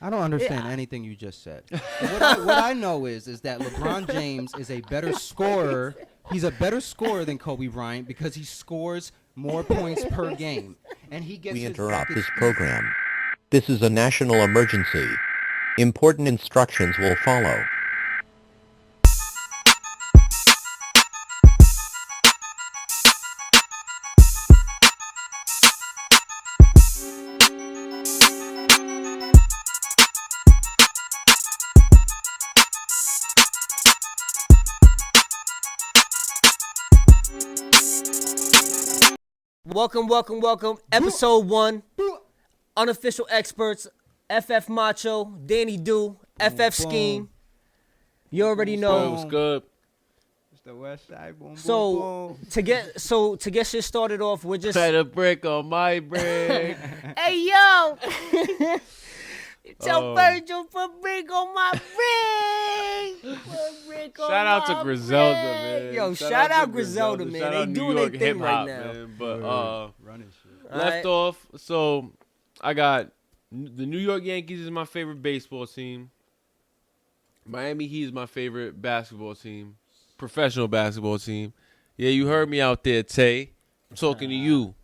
I don't understand anything you just said. What I know is that LeBron James is a better scorer. He's a better scorer than Kobe Bryant because he scores more points per game, and he gets We his interrupt buckets this program. This is a national emergency. Important instructions will follow. Welcome. Episode 1. Unofficial experts. FF Macho, Danny Do, FF Scheme. You already know. What's good? It's the West Side. Boom, So to get shit started off, we're just. Had a brick on my brick. Hey yo! Tell Virgil put brick on my brick. Shout out to Griselda, man. Yo, shout out Griselda, man. Shout They out doing New York their thing right hip-hop, now. man. But running shit. left off. So I got the New York Yankees is my favorite baseball team. Miami Heat is my favorite basketball team, professional basketball team. Yeah, you heard me out there, Tay. I'm talking to you.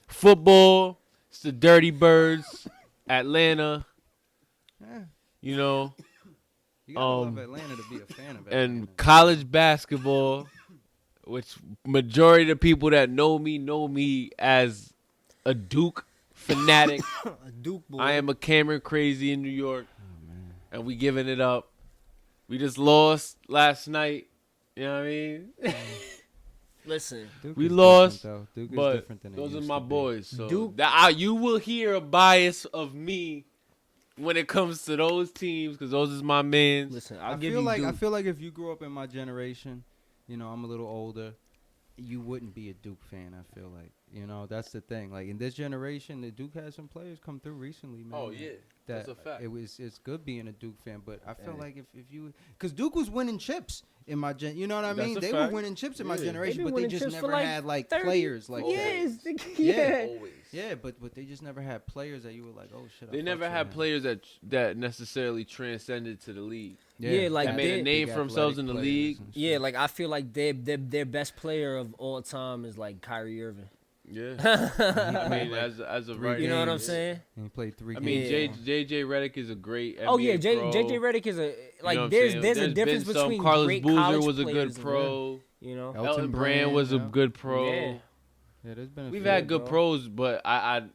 Football, it's the Dirty Birds, Atlanta. You know, You gotta love Atlanta to be a fan of Atlanta. and college basketball, which majority of the people that know me as a Duke fanatic. A Duke boy. I am a Cameron crazy in New York, and we giving it up. We just lost last night. You know what I mean? Listen, Duke we is lost, different, though. Duke is but different than it those are used my to be. boys. So Duke- you will hear a bias of me when it comes to those teams because those is my mans. listen. I I'll give feel you like Duke. I feel like if you grew up in my generation, you know, I'm a little older, you wouldn't be a Duke fan. I feel like, you know, that's the thing. Like in this generation, the Duke has some players come through recently, man. Oh yeah, that that's a fact. it's good being a Duke fan, but I feel like if you, because Duke was winning chips in my you know what I That's mean? a They fact. were winning chips in my Yeah. generation, They been but they winning just chips for never like had like 30 players like Yes, that. yeah. Always. Yeah, but they just never had players that you were like, oh shit. I They fucks never with had him. players that necessarily transcended to the league. Yeah, like That they- made a Big name for themselves in the athletic league. players and Yeah, shit. like I feel like their best player of all time is like Kyrie Irving. Yeah, I mean, as of right, You know what I'm now, saying? And he played 3 I games. mean, Yeah. JJ Redick is a great NBA Oh yeah, pro. JJ Redick is a like You know what I'm there's saying? a difference been some. between Carlos great Boozer college was a players good and, pro. you know. Elton Brand was a yeah. good pro. Yeah. Yeah, there's been a We've few, had good bro. pros, but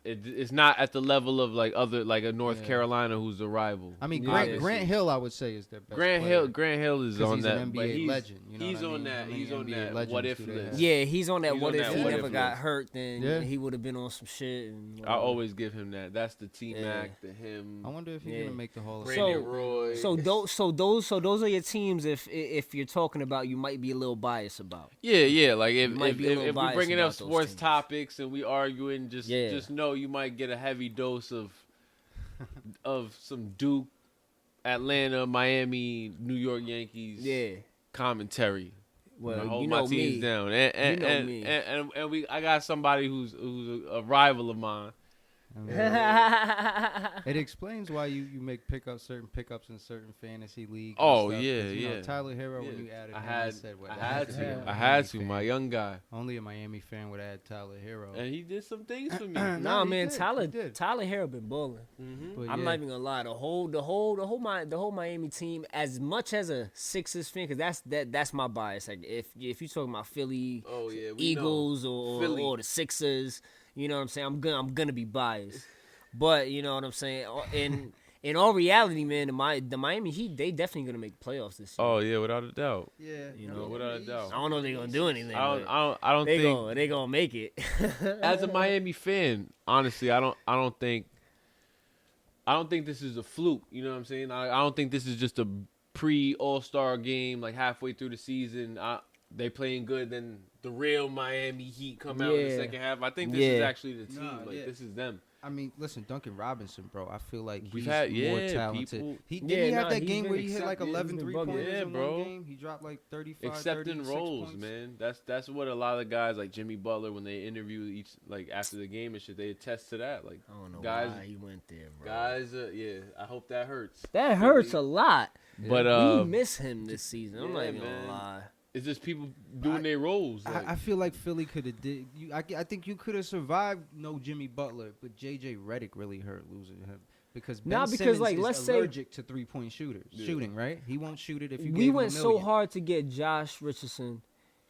it's not at the level of like other like a North Yeah. Carolina who's a rival. I mean, Yeah. Grant, Obviously. Grant Hill, I would say, is their best Grant player. Hill is 'Cause on he's that, an but NBA he's legend. You know he's what I on mean? that. How many He's on NBA that. legends What if do they list? have? Yeah, he's on that. He's What on if that he what never if got list. hurt? Then Yeah. he would have been on some shit. And I whatever. always give him that. That's the T Yeah. Mac, the him, I wonder if he's Yeah. gonna make the Hall of Brandon Fame. Roy. So those are your teams. If you're talking about, you might be a little biased about. Yeah. Like if You might be a little we're biased bringing about up those sports teams. topics and we arguing, just Yeah. know you might get a heavy dose of some Duke, Atlanta, Miami, New York Yankees Yeah. commentary. Well, hold you my know teams me. down, and You know and, me. and I got somebody who's a rival of mine. I mean, it explains why you make certain pickups in certain fantasy leagues. and Oh, stuff, yeah, 'cause, you know, yeah. Tyler Hero, when Yeah. you added I him, had said, well, I that had has be a to, Miami my fan. young guy, Only a Miami fan would add Tyler Hero. and he did some things for me. Nah, he man, did, Tyler he did. Tyler Hero been balling. Mm-hmm. But I'm yeah. not even gonna lie. The whole Miami team, as much as a Sixers fan, because that's my bias. Like if you talking about Philly, Oh yeah, we Eagles know. or Philly. the Sixers, you know what I'm saying. I'm gonna be biased, but you know what I'm saying. In all reality, man, the Miami Heat, they definitely gonna make playoffs this year. Oh yeah, without a doubt. Yeah, You know, without a doubt. I don't know if they're gonna do anything. I but don't they think they gonna make it. as a Miami fan, honestly, I don't think this is a fluke. You know what I'm saying? I don't think this is just a pre-All-Star game, like halfway through the season. They playing good, then the real Miami Heat come out in the Yeah. second half. I think this is Yeah. actually the team. Nah, like yeah. this is them. I mean, listen, Duncan Robinson, bro. I feel like We've he's had- more yeah, talented. people- Didn't Yeah, he have nah, that he's game been where he hit like accept- yeah, 11 he's been three-pointers bugging. Yeah, in bro. one game? He dropped like 35, Accepting 36 roles, points. man. That's what a lot of guys like Jimmy Butler when they interview each like after the game and shit, they attest to that. Like I don't know guys, why he went there, bro. guys, yeah. I hope that hurts. That hurts a lot. But We miss him this season. I'm not yeah, even man. gonna lie. it's just people doing their roles. Like, I feel like Philly could have did. I think you could have survived no Jimmy Butler, but JJ Redick really hurt losing him because Ben Nah, because, Simmons like, is let's say- allergic to 3-point shooters. Yeah. Shooting, right? He won't shoot it if you. We gave him went $1 so million. hard to get Josh Richardson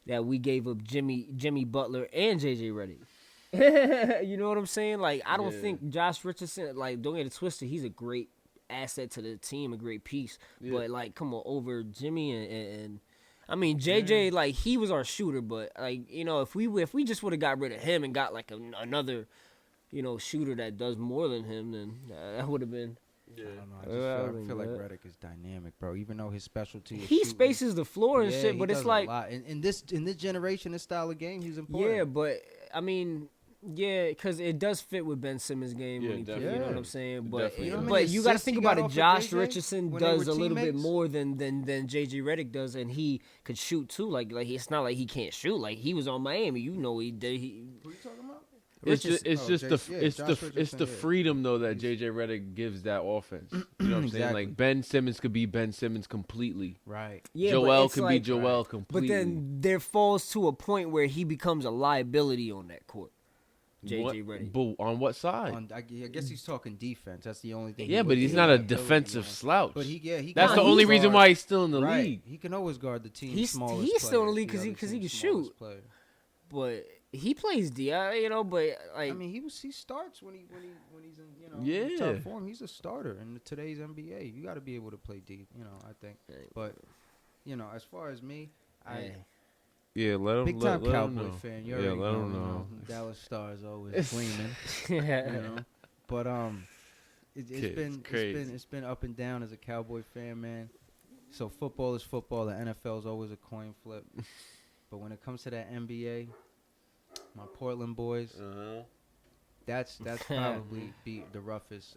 that we gave up Jimmy Butler and JJ Redick. You know what I'm saying? Like, I don't Yeah. think Josh Richardson, like, don't get it twisted, he's a great asset to the team, a great piece. Yeah. But, like, come on, over Jimmy and I mean, JJ, like, he was our shooter, but, like, you know, if we just would have got rid of him and got, like, another, you know, shooter that does more than him, then that would have been. yeah. I don't know. I feel like Redick is dynamic, bro. Even though his specialty is He shooting. spaces the floor and Yeah, shit, he but it's does a like, lot. In this generation, this style of game, he's important. yeah, but I mean, yeah, because it does fit with Ben Simmons' game. Yeah, When he play, you know definitely. what I'm saying? But Definitely. You know how many but you got to assists think he about got it. off of Josh JJ Richardson when they were does a little bit teammates? more than JJ Redick does, and he could shoot too. Like it's not like he can't shoot. Like he was on Miami, you know he did. Who you talking about? It's just, Richardson. it's Oh, just the Josh it's Richardson, the yeah. freedom though that JJ Redick gives that offense. You know what I'm saying? Exactly. Like Ben Simmons could be Ben Simmons completely. Right. Yeah, but Joel it's can be like- Joel But completely. then there falls to a point where he becomes a liability on that court. JJ Redick. But on what side? I guess he's talking defense. That's the only thing. Yeah, but he's not a defensive slouch. But he That's can the only always reason guard- why he's still in the right. league. He can always guard the team's He's smallest still in the players, league 'cause other he can team's shoot. smallest player. But he plays D, you know. But like, I mean, he starts when he's in Yeah. top form. He's a starter in today's NBA. You got to be able to play D. I think. But as far as me, hey. Yeah, let him. big time Cowboy fan. You Yeah, already let him know, know. Dallas Stars always gleaming. But Kids, crazy. it's been up and down as a Cowboy fan, man. So football is football. The NFL is always a coin flip. But when it comes to that NBA, my Portland boys, that's probably be the roughest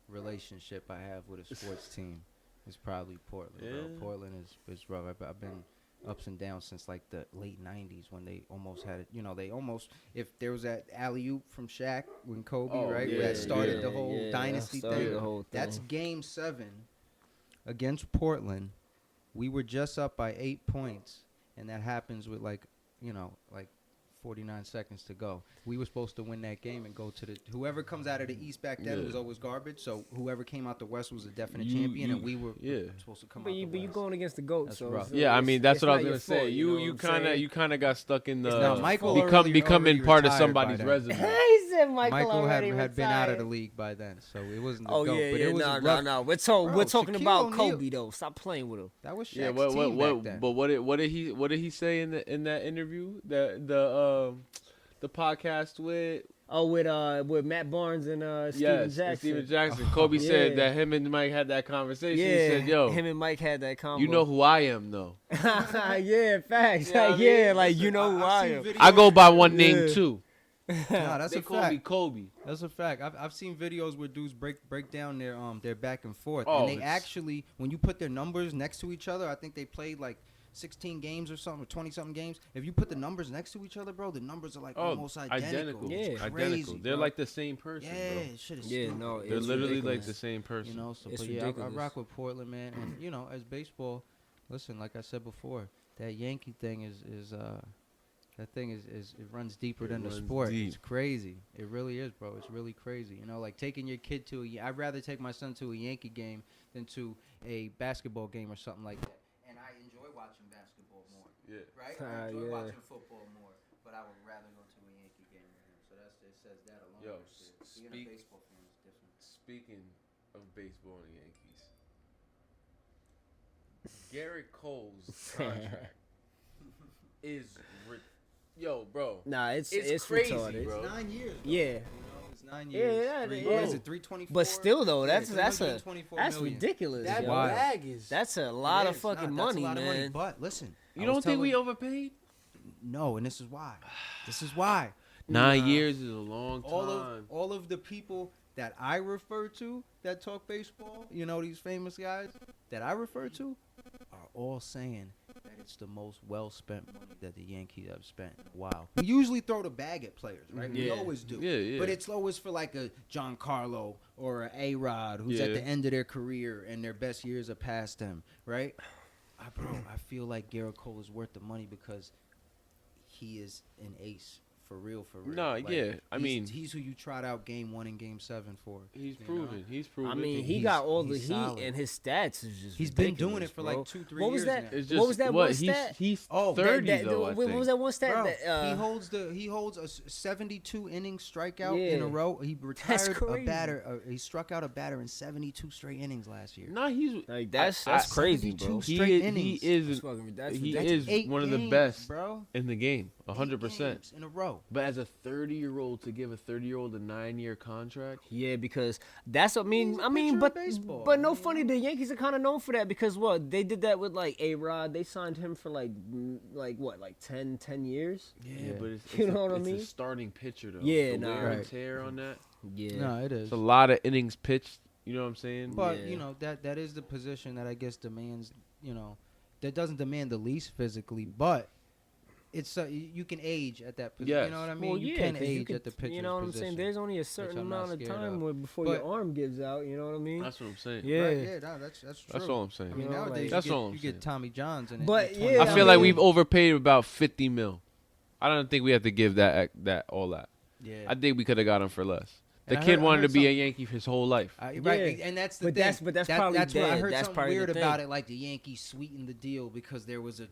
relationship I have with a sports team. It's probably Portland. Bro. Yeah. Portland is rough. I've been ups and downs since like the late '90s when they almost had it. They almost, if there was that alley oop from Shaq when Kobe, Oh, right, yeah, where that started yeah, the whole dynasty started thing. the whole That's thing. Game 7 against Portland. We were just up by 8 points, and that happens with like 49 seconds to go. We were supposed to win that game and go to whoever comes out of the East back then Yeah. was always garbage. So whoever came out the West was a definite You- champion, you- and we were yeah. supposed to come But out you the West. going against the goat, That's so rough. it's- Yeah, I mean that's it's what I not was your gonna say. fault, know You what I'm saying? kind of got stuck in the No, Michael becoming part of already somebody's retired by resume. He said Michael had already been out of the retired. league by then, so it wasn't the Oh GOAT. yeah, but yeah, it was no, a rough, no. We're Bro, talking Shaquille about O'Neal. Kobe though. Stop playing with him. That was Shaq's Yeah, team back then. but what did he say in that interview the podcast with Oh, with Matt Barnes and Steven yes Jackson. Steven Jackson? Kobe said Yeah. that him and Mike had that conversation. Yeah, He said, "Yo, him and Mike had that combo. you know who I am, though. Yeah, facts. You know what I Yeah, mean? like you know who I am. I go by one name Yeah. too. Nah, that's They a call fact. me Kobe. That's a fact. I've seen videos where dudes break down their back and forth, Oh, and they it's- actually, when you put their numbers next to each other, I think they played like 16 games or something, or 20 something games. If you put the numbers next to each other, bro, the numbers are like almost identical. Yeah. It's identical. crazy, They're bro. like the same person, yeah, bro. shit is Yeah, stupid. no, They're it's literally like ridiculous. the same person. So It's but yeah, I ridiculous. rock with Portland, man, and as baseball, listen, like I said before, that Yankee thing is that thing is it runs deeper It than the runs sport. deep. It's crazy. It really is, bro. It's really crazy. Like taking your kid to I'd rather take my son to a Yankee game than to a basketball game or something like that. And I enjoy watching basketball more. Yeah. Right? Ah, I enjoy yeah. watching football more, but I would rather go to a Yankee game with him. So it says that alone. Yo, right there. Being a baseball fan is different. Speaking of baseball and Yankees, Garrett Cole's contract is yo, bro. Nah, it's crazy, retarded. bro. It's 9 years. Though, Yeah. It's 9 Yeah, years. yeah, What yeah. is it? 324. But still though, Yeah, that's $324 million. ridiculous. That yo. Wow. bag is. That's a lot It of is. fucking Nah, that's money, a lot of man. But listen, You don't think we overpaid? No, and this is why. This is why. 9 Nah. years is a long time. All of the people that I refer to that talk baseball, you know, these famous guys that I refer to, are all saying that it's the most well spent money that the Yankees have spent in a while. We usually throw the bag at players, right? We Yeah. always do. Yeah. But it's always for like a Giancarlo or a A-Rod who's at Yeah. the end of their career and their best years are past them, right? I feel like Garrett Cole is worth the money because he is an ace. For real. Nah, yeah. I mean, he's who you trot out game 1 and game 7 for. he's you proven. know? He's proven. I mean, he He's- got all the he's heat, solid. and his stats is just. He's been ridiculous, doing it for bro. like 2-3 What was years that? now. It's What just was that one he's stat? he's Oh, 30 though. I what think. was that one stat? Bro, that, he holds a 72 inning strikeout in Yeah. a row. He retired a crazy. batter. He struck out a batter in 72 straight innings last year. Nah, he's Like that's I- crazy, 72 bro. straight he innings. is That's fucking, that's he ridiculous. is 8 one of the games, best bro. in the game. 100%. 8 games in a row. But as a 30-year-old to give a 30-year-old a 9-year contract, Yeah, because that's what He's a pitcher but of baseball, but no man. funny. The Yankees are kind of known for that because what they did that with like A-Rod. They signed him for like 10 years. Yeah. but it's You know what I it's mean? a starting pitcher though. Yeah, the nah. wear and Right. tear on that. Yeah, No, it is. It's a lot of innings pitched. You know what I'm saying? But Yeah. you know that is the position that I guess demands. You know, that doesn't demand the least physically, but it's you can age at that position. Yes. You know what I mean? well, you yeah, can 'cause age at the pitcher's You know what I'm position. saying? There's only a certain I'm not amount of scared time of. where before But- your arm gives out. You know what I mean? That's what I'm saying. Yeah. Right, yeah, no, that's true. That's all I'm saying. I mean, You know, nowadays like- That's you get, all I'm you saying. get Tommy Johns in it. But, at yeah, 20. I feel I like mean- we've overpaid about 50 mil. I don't think we have to give that all that. Yeah. I think we could have got him for less. The And I kid heard- I wanted heard to be a something- Yankee his whole life. Right, and that's the But thing. that's probably that's what I dead. heard That's something probably the weird thing. about it. Like the Yankees sweetened the deal because there was a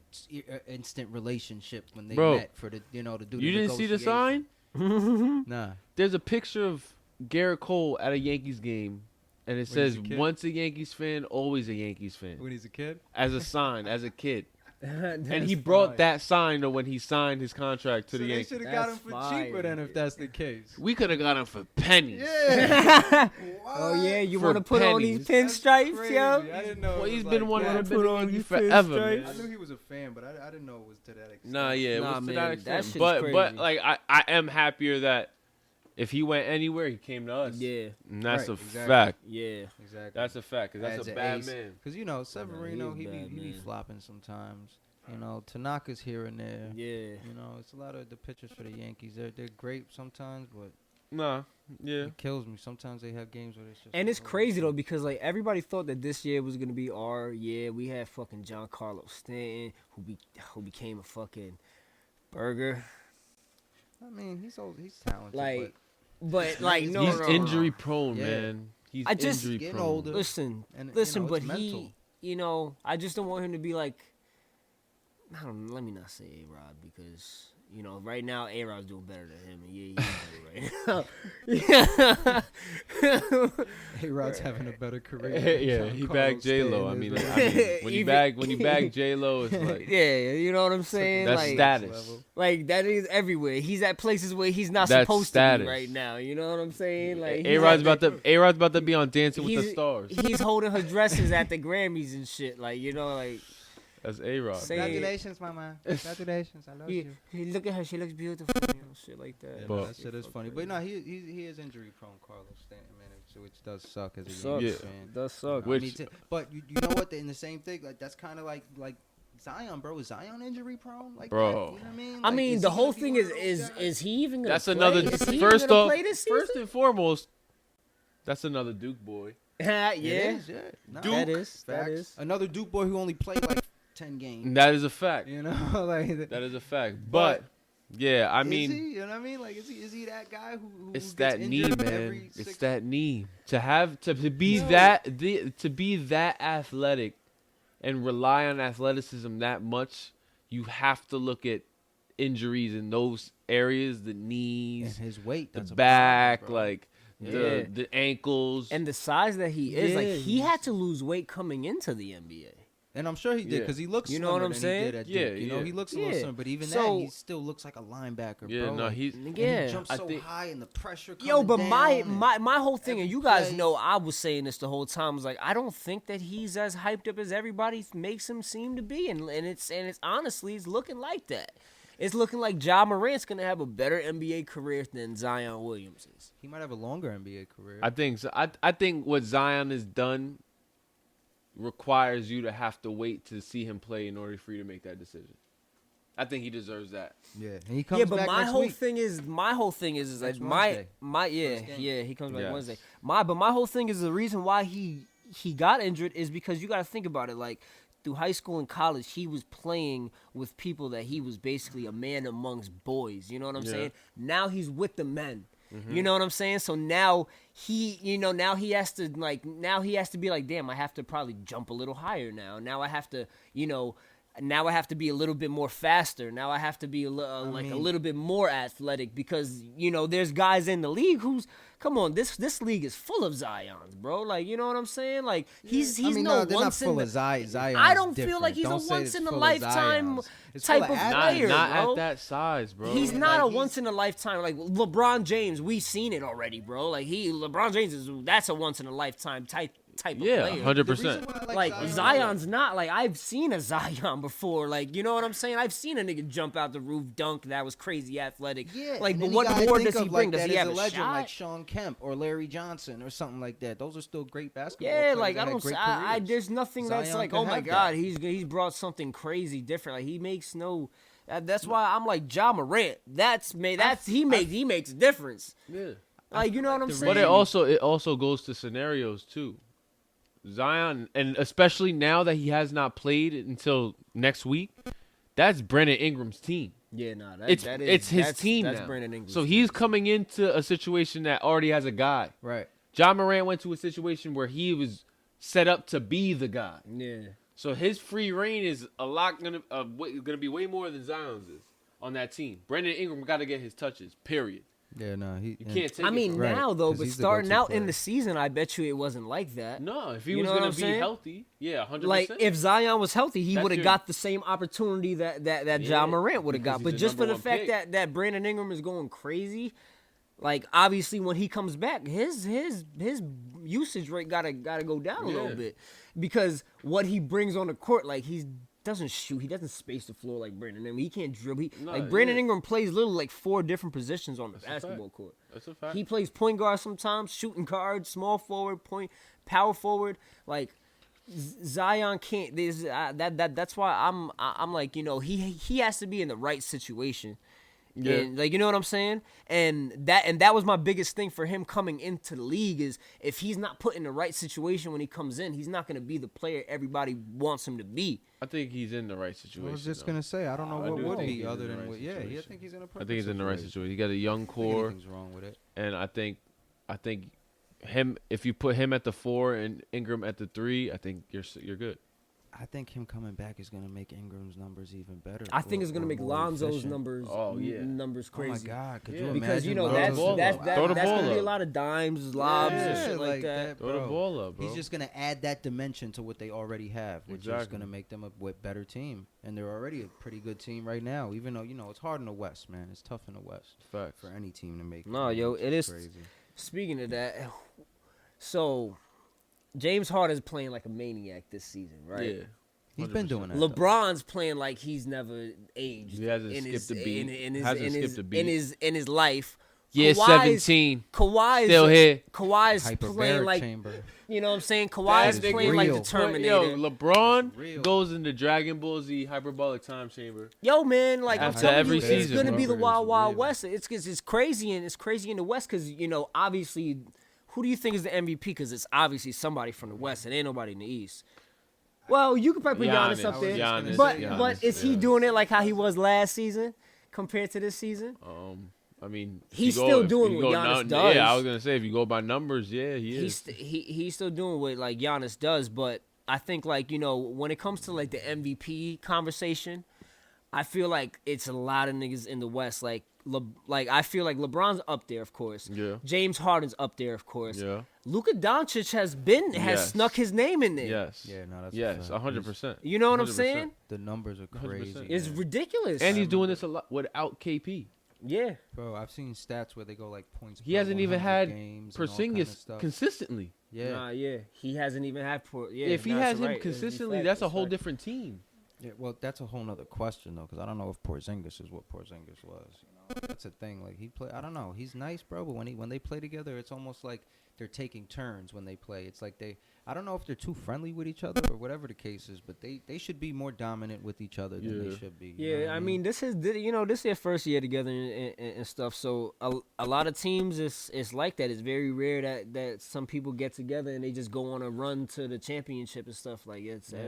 instant relationship when they Bro, met for the to do. You the didn't see the negotiation. sign? Nah. There's a picture of Garrett Cole at a Yankees game, and it When says, he's a kid? once a Yankees fan, always a Yankees fan. When he's a kid. As a sign, as a kid. And That's he brought fine. that sign to when he signed his contract to So the they Yankees. should have got him That's for fire. cheaper then if that's the case. We could have got him for pennies. Yeah. Oh yeah, you For want to put on these pennies. pinstripes, yo? I didn't know. Well, it he's was been like wanting that. to be a Put on Yankee these forever, pinstripes. I man. knew he was a fan, but I didn't know it was to that extent. Nah, yeah, it Nah, was to man, that that extent. shit's But crazy. like I am happier that if he went anywhere, he came to us. Yeah, And that's Right, a exactly. fact. yeah. Exactly. That's a fact. Cause that's As a an bad ace. man. Because, you know, Severino, he's he a bad be man. flopping sometimes. You know, Tanaka's here and there. Yeah. You know, it's a lot of the pitchers for the Yankees. They're great sometimes, but Nah, yeah. it kills me. Sometimes they have games where it's just. And it's like, oh, crazy though because like everybody thought that this year was gonna be our year. We had fucking Giancarlo Stanton who became a fucking burger. I mean, he's talented. Like, but like He's no, He's no, no, injury no. prone, Yeah. man. He's I just- injury Getting prone. older. Listen, And, you listen, know, but it's mental. he, you know, I just don't want him to be like. I don't. Let me not say A-Rod because you know right now A-Rod's doing better than him, and yeah, he's doing right now. A-Rod's having a better career. yeah, than he Giancarlo bagged J Lo. Stanton I is mean, right when Even- you bag J Lo, it's like yeah, you know what I'm saying? that's like, status. Like that is everywhere. He's at places where he's not That's supposed to status. be right now. You know what I'm saying? Like A Rod's about to be on Dancing with the he's- Stars. He's holding her dresses at the Grammys and shit. Like you know, like That's A Rod. Say- Congratulations, mama. Congratulations. I love you. he look at her, she looks beautiful. You know, shit like that. Yeah, But- no, that shit is funny. But no, he is injury prone, Carlos Stanton, man, which does suck as a Sucks. Yankees Yeah. fan. Does suck. I Which- mean, but you know what? In the same thing, like that's kind of like Zion, bro. Is Zion injury prone? Like Bro. that? You know what I mean? I Like, mean, is the he whole gonna be thing one is of those is guys? is he even gonna? That's play? another. Is he First even gonna off, play this first season? and foremost, that's another Duke boy. yeah, It is, yeah. Nah, that is that facts. is. Another Duke boy who only played like 10 games. And that is a fact. You know, like That is a fact. But yeah, I is mean, he? You know what I mean? Like, is he that guy who it's gets that knee, injured man. every It's six- that knee. To be No. to be that athletic and rely on athleticism that much, you have to look at injuries in those areas, the and knees, his weight, the that's a back, problem, bro. like Yeah. the ankles. And the size that he is, like Yeah, he had to lose weight coming into the NBA. And I'm sure he did Yeah. because he looks. You know what slimmer I'm than saying? He did at Yeah, Duke. You know, yeah. he looks a little Yeah. slimmer, but even So- that, he still looks like a linebacker, yeah, bro. no, Like, he's and Yeah. he jumps I so think- high and the pressure. Yo, but coming my down and- my whole thing, and every you guys play- know I was saying this the whole time, was like I don't think that he's as hyped up as everybody makes him seem to be, and it's honestly it's looking like that. it's looking like Ja Morant's gonna have a better NBA career than Zion Williams is. He might have a longer NBA career. I think so. I think what Zion has done requires you to have to wait to see him play in order for you to make that decision. I think he deserves that. Yeah, and he comes Yeah, but back my next whole week. thing is like Next my Wednesday. yeah First game. yeah he comes back Yes. Wednesday. But my whole thing is the reason why he got injured is because you got to think about it. Like through high school and college, he was playing with people that he was basically a man amongst boys. You know what I'm Yeah. saying? Now he's with the men. You know what I'm saying? So now now he has to be like, damn, I have to probably jump a little higher now. Now I have to, now I have to be a little bit more faster. Now I have to be a little bit more athletic because there's guys in the league who's come on. This league is full of Zions, bro. Like you know what I'm saying? Like he's they're no not once full in of Zion. I don't feel different. like he's Don't a say once it's in a full of lifetime Zions. It's full type of of athletes. player, Not bro. at that size, bro. He's Like, not a he's- once in a lifetime. Like LeBron James, we've seen it already, bro. Like LeBron James that's a once in a lifetime type of Yeah, player. 100%. Like Zion's not like I've seen a Zion before. Like you know what I'm saying? I've seen a nigga jump out the roof, dunk that was crazy athletic. Yeah, Like and but then what you gotta more think does he of bring? like Does that he as have a a legend shot? like Sean Kemp or Larry Johnson or something like that? Those are still great basketball Yeah, players like that I had don't. great I careers. there's nothing that's Zion like, could oh my have god, that. he's brought something crazy different. Like he makes no. That's why I'm like Ja Morant. He makes a difference. Yeah. Like you know what I'm the saying? But it also goes to scenarios too. Zion, and especially now that he has not played until next week, that's Brandon Ingram's team. Yeah, nah, It's his team that's now. Brandon Ingram's So team. he's coming into a situation that already has a guy. Right. John Morant went to a situation where he was set up to be the guy. Yeah. So his free reign is a lot gonna be way more than Zion's is on that team. Brandon Ingram got to get his touches. Period. Yeah, no, You can't take. I mean, it from Right, now though, 'cause but he's the starting go-to out in player. the season, I bet you it wasn't like that. No, if he You was know what gonna I'm be saying? healthy, yeah, 100%. Like if Zion was healthy, he That's would have your- got the same opportunity that Yeah, Ja Morant would have because got. But he's the just for number the one fact pick. that Brandon Ingram is going crazy, like obviously when he comes back, his usage rate gotta go down a little Yeah. bit because what he brings on the court, like he doesn't shoot, he doesn't space the floor like Brandon Ingram. He can't dribble. No, Like Brandon yeah. Ingram plays literally like 4 different positions on the That's a fact. basketball court. That's a fact. He plays point guard sometimes, shooting guard, small forward, power forward. Like Zion can't. That's why I'm like he has to be in the right situation. Yeah. And like you know what I'm saying, and that was my biggest thing for him coming into the league is if he's not put in the right situation when he comes in, he's not going to be the player everybody wants him to be. I think he's in the right situation. I was just though. gonna say I don't know I what do would think be he's in other the than right what. Yeah, I situation. think he's in a I perfect think he's in the right situation. He got a young I think core, anything's wrong with it. and I think him. If you put him at the 4 and Ingram at the 3, I think you're good. I think him coming back is gonna make Ingram's numbers even better. I think it's going to or make more Lonzo's efficient. numbers Oh, yeah. numbers Oh my crazy. God! Could Yeah. you Because imagine that's Throw the ball up. Throw the that's ball gonna be a up. lot of dimes, lobs, and Yeah, shit like that. Throw the bro. ball up, bro. He's just gonna add that dimension to what they already have, which is Exactly. gonna make them a better team. And they're already a pretty good team right now. Even though it's hard in the West, man. It's tough in the West Facts. for any team to make. No, yo, moves. it It's is- crazy. Speaking of that, so James Harden's playing like a maniac this season, right? Yeah. He's been 100%. doing that. though. LeBron's playing like he's never aged. He hasn't in skipped his, a beat. In his, Hasn't in his, skipped a beat. in his life. Yeah, Kawhi's- 17. Kawhi's Still here. Kawhi's playing Hyperbaric like chamber. you know what I'm saying. Kawhi's That is playing like real. the Terminator. Yo, LeBron Real. goes into Dragon Ball Z hyperbolic time chamber. Yo, man, like I'm After telling every you, it's season, gonna bro. be the It's Wild Wild real. West. It's crazy and it's crazy in the West because obviously, who do you think is the MVP? Because it's obviously somebody from the West. It ain't nobody in the East. Well, you could probably put Giannis up there, Giannis, but Giannis, is he yeah. doing it like how he was last season compared to this season? I mean, if He's you go- still if doing you what go Giannis does. Yeah, I was gonna say if you go by numbers, yeah, he is. He's still doing what like Giannis does, but I think like when it comes to like the MVP conversation, I feel like it's a lot of niggas in the West. Like I feel like LeBron's up there, of course. Yeah. James Harden's up there, of course. Yeah. Luka Doncic has Yes. snuck his name in there. Yes. Yeah, no, that's a Yes, fact. 100%. You know what I'm 100%. saying? The numbers are 100%. crazy. It's man. ridiculous. And he's doing this a lot without KP. yeah. Bro, I've seen stats where they go like points. He per hasn't even 100 had games and all kind of Porzingis stuff. consistently. Yeah. Nah, yeah. He hasn't even had yeah. if he nah, has that's him right. consistently, Fact, that's a whole fact. different team. Yeah, well, that's a whole nother question though, because I don't know if Porzingis is what Porzingis was. That's a thing. Like he play. I don't know. He's nice, bro, but when they play together, it's almost like they're taking turns when they play. It's like I don't know if they're too friendly with each other or whatever the case is, but they should be more dominant with each other than they should be. You know Yeah, what I mean, this is their first year together and stuff. So a lot of teams it's like that. It's very rare that some people get together and they just go on a run to the championship and stuff. Like it's not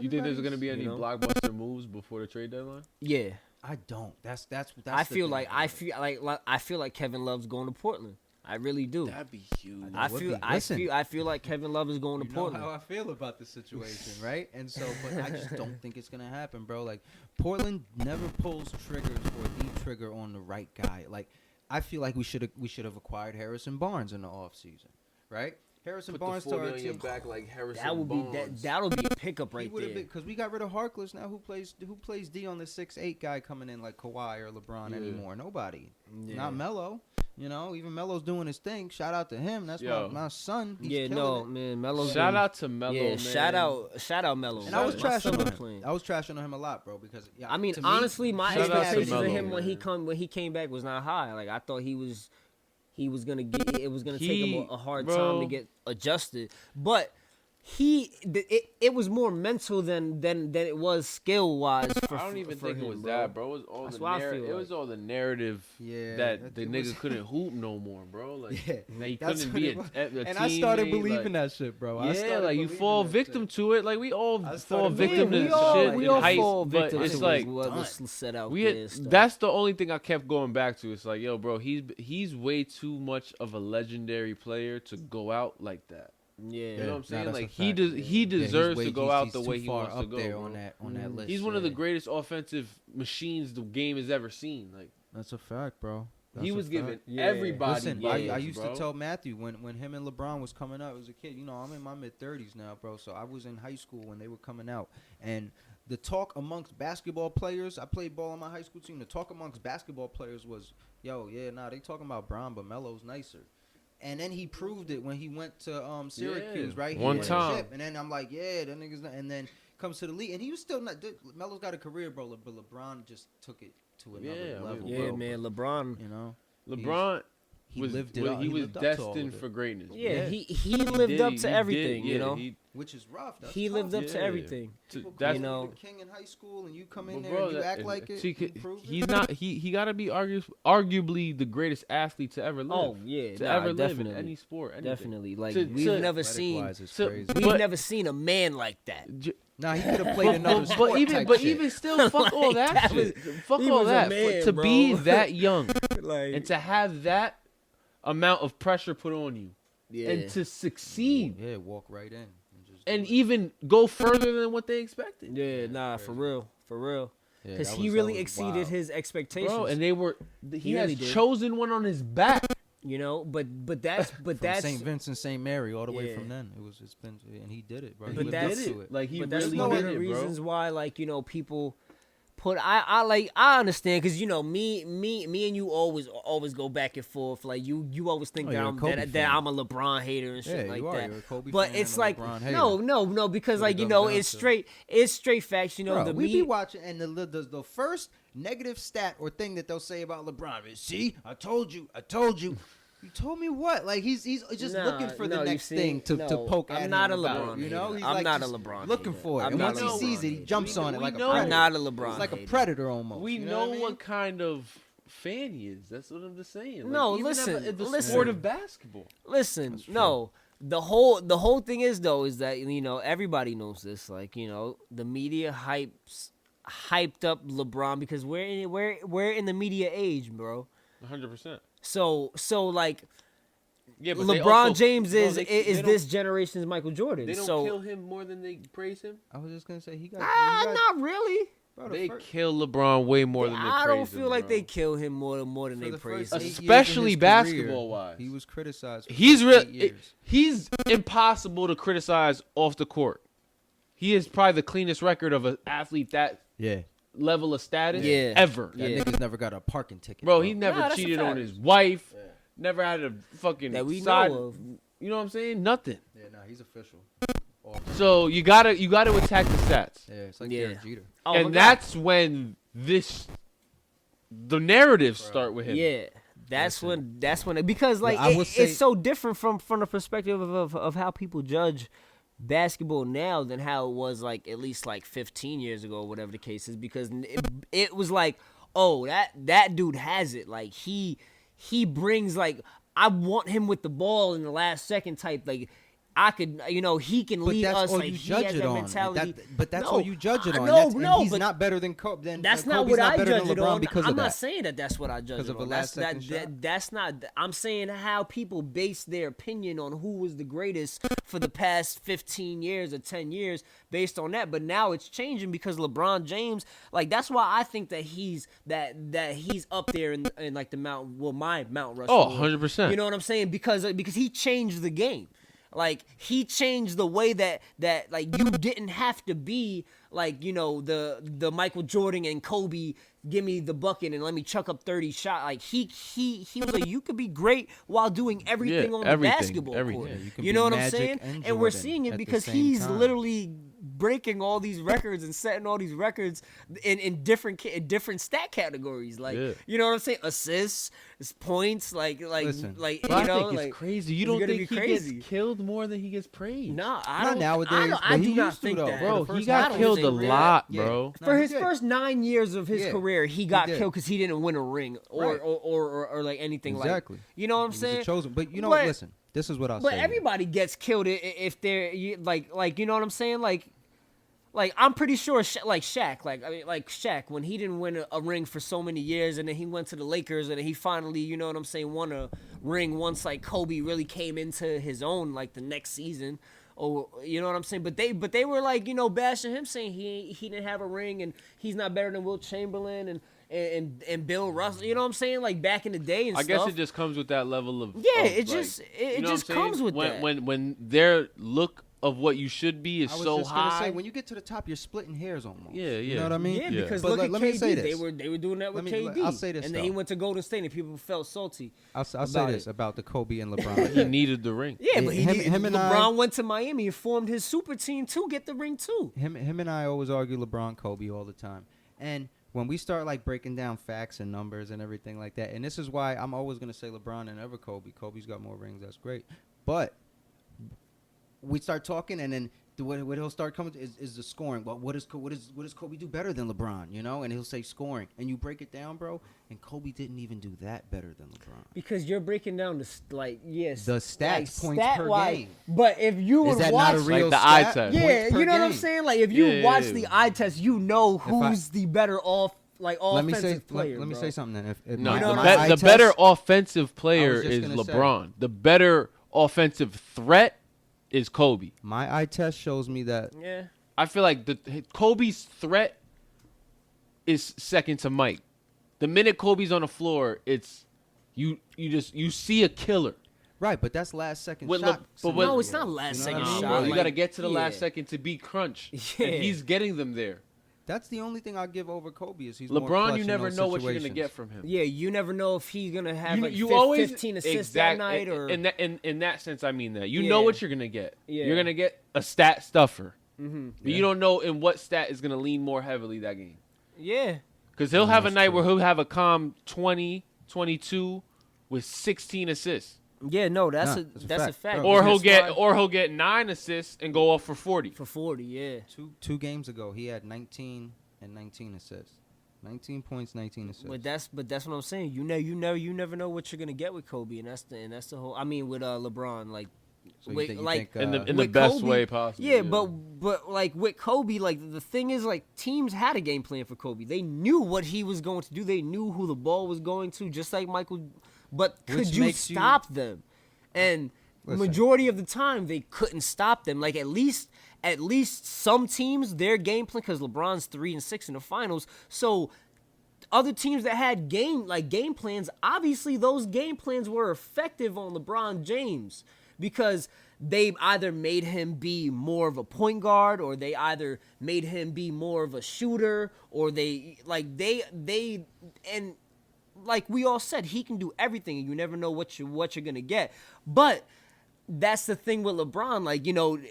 You think there's everybody's- gonna be any you know? blockbuster moves before the trade deadline? yeah. I don't. That's I the feel thing like about it. I feel like Kevin Love's going to Portland. I really do. That'd be huge. That would be. Listen. I feel like Kevin Love is going to You know Portland. how I feel about the situation, right? And so, but I just don't think it's gonna happen, bro. Like Portland never pulls triggers or the trigger on the right guy. Like I feel like we should have acquired Harrison Barnes in the offseason, right? Harrison Put Barnes the to 40 our on your team. back like Harrison That would be Barnes. that'll be a pickup He right would have there. been because we got rid of Harkless now. Who plays D on the 6'8" guy coming in like Kawhi or LeBron Yeah. anymore? Nobody. Yeah. Not Melo. You know, even Melo's doing his thing. Shout out to him. That's Yo. my son. He's Yeah, killing no, it. man, Melo's Shout been- out to Melo, Yeah, man. shout out Melo. And I was My trashing son on was him. playing. I was trashing on him a lot, bro, because I mean, to me, honestly, my Shout out to expectations of Melo, him when man. he came back was not high. Like I thought he was gonna get it was gonna take He- him a hard bro. time to get adjusted, but it was more mental than it was skill wise. I don't even think it was bro. that, bro. It was all That's the what I feel It was like. all the narrative Yeah, that the it nigga was- couldn't hoop no more, bro. Like Yeah, that he that's couldn't what be it was. a And I started teammate, believing like, that shit, bro. I Yeah, started like you believing fall that victim shit. to it. Like we all I fall started victim believing to it. shit. we in all high- fall but victim it's to like what was set out we there. had, and stuff. that's the only thing I kept going back to. It's like, yo, bro, he's way too much of a legendary player to go out like that. yeah. You know what I'm saying? that's a Like fact. he Yeah, deserves he's to go he's- out he's the too way he far wants to up go. there bro. on that list. He's one of the yeah. greatest offensive machines the game has ever seen. Like That's a fact, bro. he That's a was giving fact. Yeah. everybody. Listen, buckets, I used bro. to tell Matthew when him and LeBron was coming out as a kid. You know, I'm in my mid-30s now, bro. So I was in high school when they were coming out, and the talk amongst basketball players. I played ball on my high school team. The talk amongst basketball players was, "Yo, yeah, nah, they talking about Bron, but Melo's nicer." And then he proved it when he went to Syracuse, Yeah. right? He One won the time. chip. And then I'm like, yeah, that nigga's not. And then comes to the league, and he was still not. Melo's got a career, bro. But LeBron just took it to another Yeah, I mean, level, Yeah, bro. man, LeBron. You know, LeBron he was lived it. well, up. he was lived up to all of destined it. for greatness. bro. Yeah, Yeah. he lived did, up he to did, everything. yeah, You know, Which is rough. That's he tough. lived up to Yeah. everything. People That's- call You know- you the king in high school, and you come in But there bro, and you that- act like it. see, you prove he's it. not. He got to be arguably the greatest athlete to ever live. Oh yeah, to nah, ever live definitely, in any sport. Anything. definitely. Like To- we've to- never seen, Athletic-wise, it's so- crazy. we've but- never seen a man like that. Nah, he could have played another sport. But even type but shit. even still, fuck all Like, that, that shit. Fuck he all was a that. man, to be bro. that young Like, and to have that amount of pressure put on you yeah, and to succeed yeah, walk right in and do it. even go further than what they expected. yeah, nah, for real, Yeah, because that he was- really that was exceeded wild. his expectations. Bro, and they were he has really did. chosen one on his back. you know, but that's From St. Vincent, St. Mary, all the way Yeah. from then. It's been, and he did it, bro. But He lived that's- up did to it. it. Like he but that's really one did of the it, reasons bro. why, like, you know, people put I understand, because you know me and you always go back and forth. Like you always think Oh, that you're a I'm Kobe that fan. I'm a LeBron hater and shit Yeah, like you are. that. You're a Kobe But fan it's and a like LeBron hater. no, because That's what like it you know comes down it's straight facts. You know Bro, the we me be watching, and the first negative stat or thing that they'll say about LeBron is, "See, I told you." You told me what? Like he's just Nah, looking for the no, you next see, thing to no, poke I'm at not him a about, LeBron you know, hater. he's I'm like not a just LeBron looking hater. for it. I'm And not once a he LeBron sees it, he hater. jumps on it We like a know- predator. I'm not a LeBron. It's like a hater. predator almost. We you know what I mean? what kind of fan he is. That's what I'm just saying. Like, No, even listen, at the listen. sport of basketball. Listen, no. The whole thing is though is that, you know, everybody knows this. Like, you know, the media hyped up LeBron because we're in the media age, bro. 100%. So like Yeah, but they LeBron also- James bro, is they is don't- this generation's Michael Jordan. They don't so kill him more than they praise him. I was just gonna say he got. not really. bro, They first, kill LeBron way more than they praise him. I don't feel like bro. they kill him more than for they the praise first him. 8 years of Especially his basketball-wise. career, he was criticized. For He's the first real. 8 years. He's impossible to criticize off the court. He is probably the cleanest record of an athlete that Yeah, level of status Yeah. ever. that Yeah. nigga's never got a parking ticket, Bro, he never Nah, that's a cheated on fact. his wife. Never had a fucking That we side. know of. You know what I'm saying? Nothing. Yeah, nah, he's official. So you gotta attack the stats, Yeah, it's like Yeah. Derek Jeter. Oh my and God. that's when the narratives start with him. Yeah, that's when because like I will say- it's so different from the perspective of how people judge basketball now than how it was like at least like 15 years ago or whatever the case is, because it was like, oh, that dude has it, like he brings, like, I want him with the ball in the last second type, like I could, he can But lead that's us, all like you he judge has it that on. mentality. But that's No, all you judge it on. No, And no, he's but not better than Kobe. Then that's not Kobe's what not I better judge than it LeBron on. because I'm of not that. saying that that's what I judge Because it of a on. last second shot? That's not. I'm saying how people base their opinion on who was the greatest for the past 15 years or 10 years based on that. But now it's changing because LeBron James, like, that's why I think that he's he's up there in like the my Mount Rushmore. Oh, 100%. You know what I'm saying? Because he changed the game. Like, he changed the way that like, you didn't have to be like, the Michael Jordan and Kobe, give me the bucket and let me chuck up 30 shots. Like, he was like, you could be great while doing everything on the basketball court. everything. Yeah, you can You be know what I'm Magic saying? and And we're Jordan seeing at it the because same he's time. literally breaking all these records and setting all these records in different stat categories. Like, Yeah. you know what I'm saying? Assists, points, Listen, But I think it's like, crazy. You it's don't gonna think be he crazy. gets killed more than he gets praised? No, I Not don't. nowadays, I but do he not used to, think though. that. Bro, the he first got half, killed a really. lot, Yeah. bro. No, For he his did. first 9 years of his Yeah, career, he got did. killed because he didn't win a ring or Right. or like anything Exactly. like. You know what I'm He was saying? a chosen. But listen, this is what I'll But say. everybody gets killed if they're like, you know what I'm saying? Like I'm pretty sure like Shaq, like Shaq, when he didn't win a ring for so many years, and then he went to the Lakers, and then he finally, you know what I'm saying, won a ring once like Kobe really came into his own like the next season. Or, you know what I'm saying? But they were like, bashing him, saying he didn't have a ring and he's not better than Wilt Chamberlain and Bill Russell. You know what I'm saying? Like back in the day and I stuff. guess it just comes with that level of Yeah, of, it like, just you know just what I'm saying? comes with that. When their look of what you should be is I was so just gonna high. say, when you get to the top, you're splitting hairs almost. Yeah, You yeah. know what I mean? Yeah, Yeah. because But look at let me KD. say They this. were doing that with Let me- KD. I'll say this, and then he though. went to Golden State and people felt salty. I'll say about this it. about the Kobe and LeBron. He needed the ring. Yeah, but Him and LeBron I- went to Miami and formed his super team to get the ring too. him and I always argue LeBron, Kobe all the time. And when we start like breaking down facts and numbers and everything like that, and this is why I'm always gonna say LeBron and never Kobe. Kobe's got more rings, that's great. But we start talking, and then what he'll start coming to is the scoring. Well, what does Kobe do better than LeBron? And he'll say scoring, and you break it down, bro. And Kobe didn't even do that better than LeBron. Because you're breaking down the The stats, like, points per stat-wise, game. But if you Is would that watch, not a real Like the eye stat? test. yeah, Points per you know what I'm game. saying? Like if you Yeah, watch yeah. the eye test, you know I- who's the better Let me offensive say player. let me bro. say something then. If No, You know the, what be- I'm eye the test- better offensive player just is gonna say. LeBron. The better offensive threat is Kobe. my eye test shows me that Yeah. I feel like Kobe's threat is second to Mike. The minute Kobe's on the floor, it's you see a killer. right, but that's last second With shot. but with- No, it's not last You know second what I mean? shot. Bro, you like, got to get to the yeah. last second to beat crunch. Yeah. And he's getting them there. That's the only thing I'll give over Kobe is he's more LeBron, clutch you in never those know what you're gonna situations. get from him. Yeah, you never know if he's gonna have like you always 15 assists that night or. in that sense, I mean that you Yeah. know what you're gonna get. Yeah. You're gonna get a stat stuffer, Mhm. but you don't know in what stat is gonna lean more heavily that game. Yeah. Because he'll have a that's night true. where he'll have a calm 20, 22 with 16 assists, Yeah, no, that's Nah, a that's a that's a fact, fact. bro. or That's he'll get 9 assists and go off for 40. for 40. Yeah. Two games ago, he had 19 and 19 assists. 19 points, 19 assists. But that's what I'm saying. You never know what you're gonna get with Kobe, and that's the whole. I mean, with LeBron, like, So you with, think- you like think, In the with best Kobe- way possible. yeah, but like with Kobe, like the thing is, like teams had a game plan for Kobe. They knew what he was going to do. They knew who the ball was going to, just like Michael. But could Which you makes you- stop them? And Listen. majority of the time, they couldn't stop them. Like at least some teams, their game plan, because LeBron's 3-6 in the finals, so. Other teams that had game plans, obviously those game plans were effective on LeBron James because they either made him be more of a point guard, or they either made him be more of a shooter, or they and like we all said, he can do everything, and you never know what you're gonna get. But that's the thing with LeBron. Like,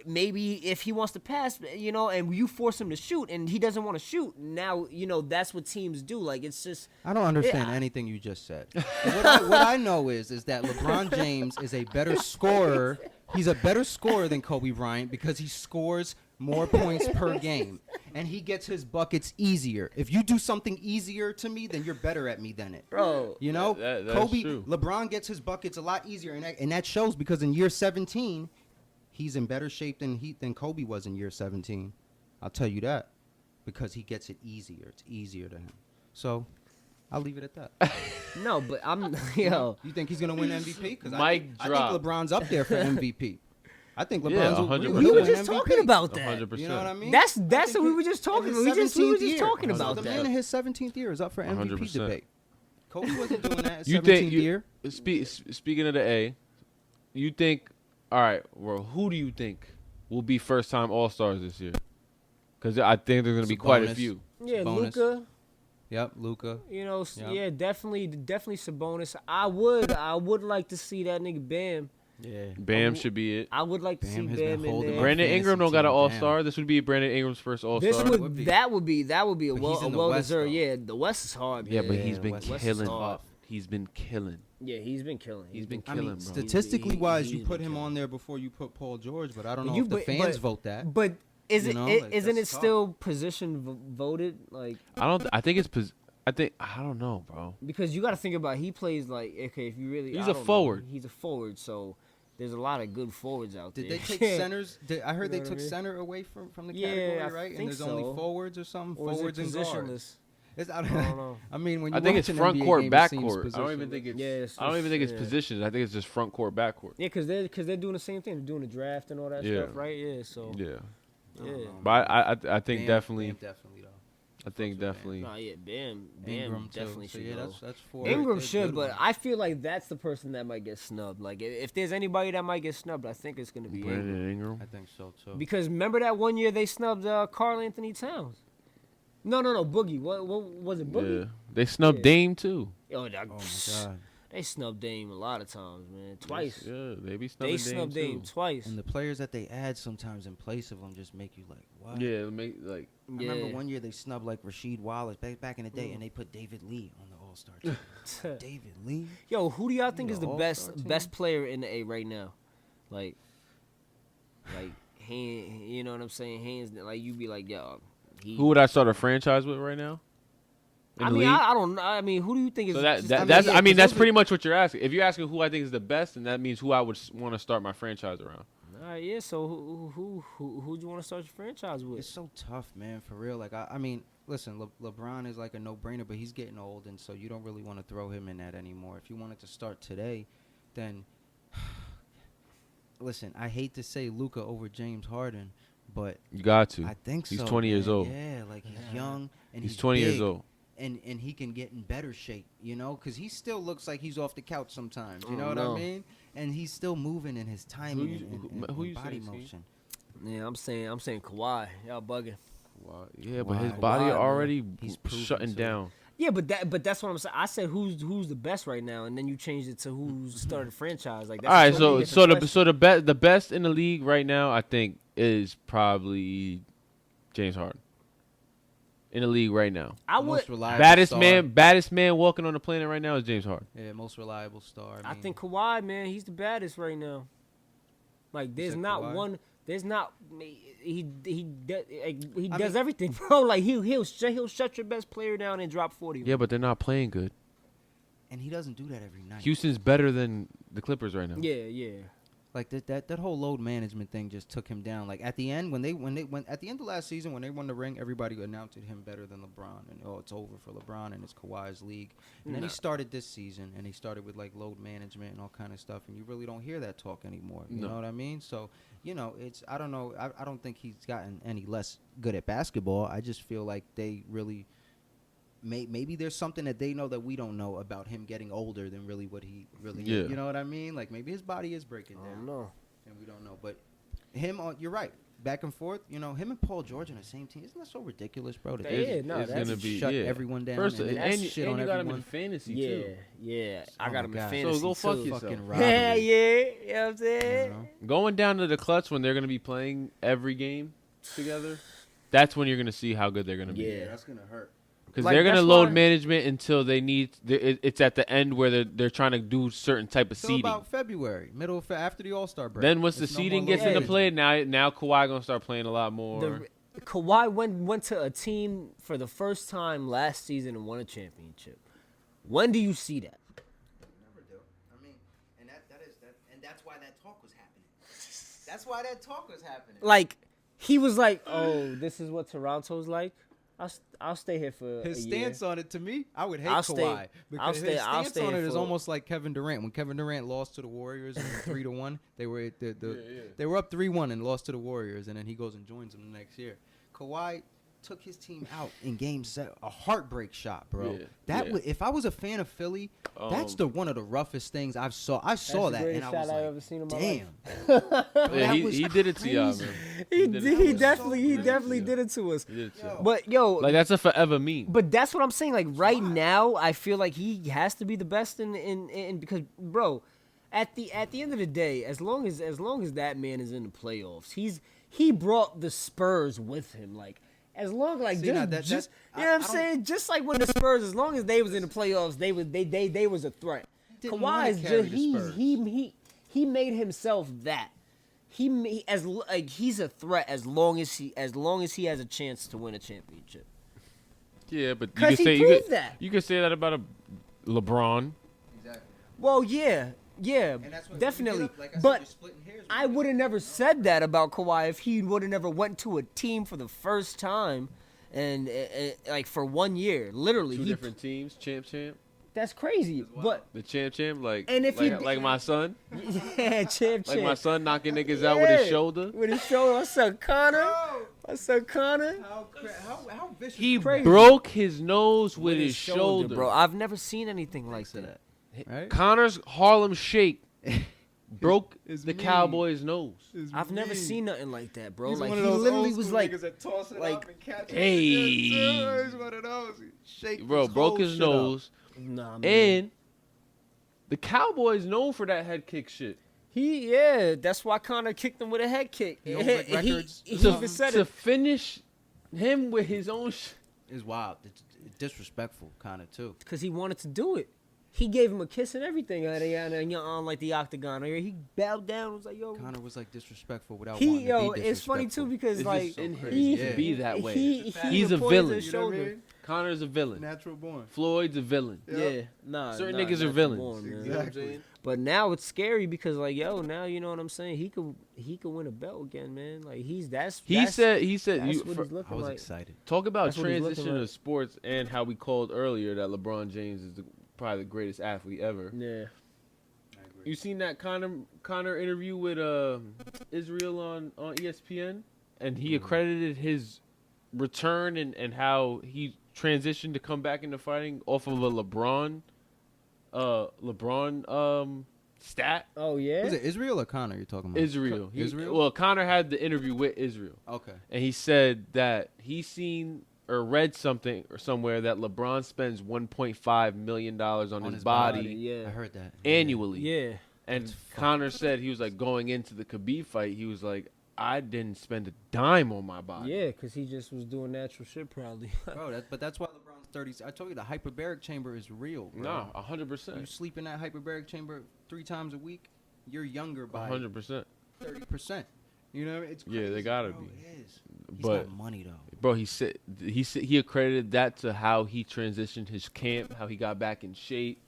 maybe if he wants to pass, and you force him to shoot and he doesn't want to shoot, now, that's what teams do. Like, it's just. I don't understand anything you just said. what I know is that LeBron James is a better scorer. He's a better scorer than Kobe Bryant because he scores more points per game, and he gets his buckets easier. If you do something easier to me, then you're better at me than it. Bro. That's Kobe, true. LeBron gets his buckets a lot easier, and that shows because in year 17, he's in better shape than Kobe was in year 17. I'll tell you that because he gets it easier. It's easier to him. So I'll leave it at that. No, but I'm You think he's gonna win MVP? Because I think LeBron's up there for MVP. I think LeBron's 100%. we were win just MVP. talking about that. 100%. You know what I mean? That's what we were just talking in about. his We were 17th just talking year. about The that. man in his 17th year is up for MVP 100%. debate. Kobe wasn't doing that his You 17th think year. Speaking of the A, you think? All right, well, who do you think will be first-time All-Stars this year? Because I think there's going to be quite a Sabonis. few. Yeah, Bonus. Luka. Yep, Luka. Yep. Yeah. definitely Sabonis. I would like to see that nigga Bam. Yeah. Bam should be it. I would like to Bam see has been Bam in holding there. my Brandon fantasy Ingram don't got an team All-Star. down. This would be Brandon Ingram's first This All-Star. would be. that would be a But he's in the well West, deserved. though. Yeah, the West is hard. Yeah, Man. but he's been West is killing. hard. He's been killing. Yeah, he's been killing. He's been I killing, mean, bro. statistically wise, you he's put been him killing. on there before you put Paul George, but I don't know You- if the but- fans but- vote that. But is You it know, it like, isn't it that's tough. still position voted like? I think it's. I don't know, bro. Because you got to think about he plays like okay if you really He's I a don't know, forward. he's a forward, so there's a lot of good forwards out Did there. they take centers? I heard You know they what I took mean? center away from the Yeah, category, I right? think And there's so. only forwards or something. Or is it Forwards and guards. positionless? I don't know. I mean, when you I think it's front court, back court. I don't even think it's. Yeah, it's I don't even think it's yeah. positions. I think it's just front court, back court. Yeah, because they're doing the same thing. They're doing the draft and all that Yeah. stuff, right? Yeah, so Yeah, yeah. but I think definitely. definitely though. I think definitely. Nah, yeah, Bam Ingram too. definitely So should yeah, go. that's four. Ingram That's should, good but ones. I feel like that's the person that might get snubbed. Like if there's anybody that might get snubbed, I think it's gonna be Ingram. Brandon Ingram. I think so too. Because remember that one year they snubbed Karl Anthony Towns. No, Boogie. What was it, Boogie? Yeah, they snubbed Yeah. Dame too. Oh, that, Oh my god. they snubbed Dame a lot of times, man. Twice. Yeah, they be snubbing They snubbed Dame Dame too. twice. And the players that they add sometimes in place of them just make you like, what? Yeah, make like. I remember one year they snubbed like Rasheed Wallace back in the day, and they put David Lee on the All-Star team. David Lee? Yo, who do y'all think The is the All-Star team? best player in the A right now? Like hand, you know what I'm saying? Hands, like you be like, yo, he. Who would I start a franchise with right now? In I the mean, league? I don't know. I mean, who do you think is? So that, just- that that's yeah, I mean 'cause that's those pretty are- much what you're asking. If you're asking who I think is the best, then that means who I would want to start my franchise around. All right, yeah. So who do you want to start your franchise with? It's so tough, man, for real. Like, I mean, listen, LeBron is like a no-brainer, but he's getting old, and so you don't really want to throw him in that anymore. If you wanted to start today, then, listen, I hate to say Luka over James Harden, but You got to. I think He's so. 20 years man. old. Yeah, like he's young and He's 20 years big, old. and he can get in better shape, you know, because he still looks like he's off the couch sometimes. You Oh, know what no. I mean? And he's still moving in his timing you- and who you body saying, Steve? motion. Yeah, I'm saying Kawhi. Y'all bugging. Wow. Yeah, but his Why? body Why, man? already He's proven shutting to. down. Yeah, but that's what I'm saying. I said who's the best right now, and then you changed it to who's started the franchise. Like that's All a right, totally so different the best in the league right now, I think, is probably James Harden. In the league right now, I would. Most reliable baddest star. man walking on the planet right now is James Harden. Yeah, most reliable star. I mean, think Kawhi, man, he's the baddest right now. Like, there's said not Kawhi? one. There's not. He I does mean- everything, bro. Like he'll shut your best player down and drop 40. Yeah, but they're not playing good. and he doesn't do that every night. Houston's better than the Clippers right now. Yeah. Like that whole load management thing just took him down. Like at the end, when at the end of last season when they won the ring, everybody announced him better than LeBron, and it's over for LeBron and it's Kawhi's league. And then he Nah. started this season, and he started with like load management and all kind of stuff, and you really don't hear that talk anymore. You No. know what I mean? So it's I don't know. I don't think he's gotten any less good at basketball. I just feel like they really. Maybe there's something that they know that we don't know about him getting older than really what he really is. Yeah. You know what I mean? Like maybe his body is breaking I down don't know. and we don't know. But him, you're right. back and forth. You know, him and Paul George on the same team. Isn't that so ridiculous, bro? That Yeah, they no, it's that's gonna be shut yeah. everyone down. First, and and, then you, shit and on you got him everyone. in fantasy Yeah, too. yeah. I Oh got my him in God. fantasy So go fuck too. yourself. Fucking Yeah, robbery. yeah. You know what I'm You saying? know? Going down to the clutch when they're gonna be playing every game together, that's when you're gonna see how good they're gonna be. Yeah. that's gonna hurt. Because Like, they're gonna that's load why- management until they need. It's at the end where they're trying to do certain type of So seeding. about February, middle of after the All-Star break. Then once the It's no more seeding load gets into management. play, now Kawhi gonna start playing a lot more. Kawhi went to a team for the first time last season and won a championship. When do you see that? Never do. I mean, and that's why that talk was happening. That's why that talk was happening. Like, he was like, "Oh, this is what Toronto's like. I'll stay here for His a stance year." on it, to me, I would hate I'll Kawhi stay- because I'll his stay stance on it is for- almost like Kevin Durant. When Kevin Durant lost to the Warriors 3-1, they were they were up 3-1 and lost to the Warriors, and then he goes and joins them the next year. Kawhi took his team out in Game 7, a heartbreak shot, bro. Yeah, That yeah. would, if I was a fan of Philly, that's one of the roughest things I saw. I saw that and I was like, seen in damn. Yeah, that he, was he did it to y'all, crazy. man. He did it. did. He was definitely so did it to us. He did it to Yo. y'all. But yo, Like that's a forever meme. but that's what I'm saying. Like right now, I feel like he has to be the best in because bro, at the end of the day, as long as that man is in the playoffs, he brought the Spurs with him. Like as long like See, just, now that- just that- you know what I I'm don't- saying, just like when the Spurs, as long as they was in the playoffs, they was a threat. Didn't wanna Kawhi's carry just the Spurs. he made himself that. He's a threat as long as he has a chance to win a championship. Yeah, but you 'Cause can he say proved that. you can say that about a LeBron. Exactly. Well, yeah, And that's what definitely. like I said, But you're splitting hairs with I it. would have never said that about Kawhi if he would have never went to a team for the first time and like for 1 year, literally. Two He, different teams, champ. that's crazy. But The champ, like And if like my son, yeah, champ. like my son knocking niggas out with his Yeah. shoulder. With his shoulder, my son Connor. Bro, My son Connor. how vicious He Crazy. broke his nose with his shoulder. bro. I've never seen anything like to that. right? Connor's Harlem Shake broke It's the mean. Cowboys' nose. I've never seen nothing like that, bro. He's Like one he of those literally old was school like, niggas that toss it like, up and catch it. hey. He's one of those. Shake Bro, his broke whole his shit up. nose. nah, man. And the Cowboys known for that head kick shit. That's why Connor kicked him with a head kick. He owns, like, records he or To, even said to it. finish him with his own It's wild. It's disrespectful, kind of too. Because he wanted to do it. He gave him a kiss and everything on like the octagon. He bowed down. Was like, yo. Connor was like disrespectful without wanting to be It's funny too disrespectful. because It's like just in him he to be that way. He's even a pointed villain. his You know what I shoulder. mean? Connor's a villain. Natural born. Floyd's a villain. Yeah, nah. Certain nah, niggas are natural villains. born, man. You know what I'm Exactly. saying? But now it's scary because like now you know what I'm saying. He could win a belt again, man. Like He said that's you what he's I looking was like. excited. talk about That's what he's looking transition like. of sports and how we called earlier that LeBron James is probably the greatest athlete ever. Yeah. You seen that Connor interview with Israel on ESPN, and he accredited his return and how he transitioned to come back into fighting off of a LeBron stat. Oh yeah. Was it Israel or Connor you're talking about? Israel. Israel? Well, Connor had the interview with Israel, Okay. and he said that he seen or read something or somewhere that LeBron spends $1.5 million on his body Yeah. I heard that. annually. Yeah. And Connor said he was like going into the Khabib fight. He was like, I didn't spend a dime on my body. Yeah, because he just was doing natural shit probably. Bro, but that's why LeBron's 30. I told you the hyperbaric chamber is real, bro. No, You 100%. sleep in that hyperbaric chamber 3 times a week, you're younger by 100%. 30%. You know, it's crazy, Yeah, they gotta bro. be. It is. He's But got money though. bro, he accredited that to how he transitioned his camp, how he got back in shape.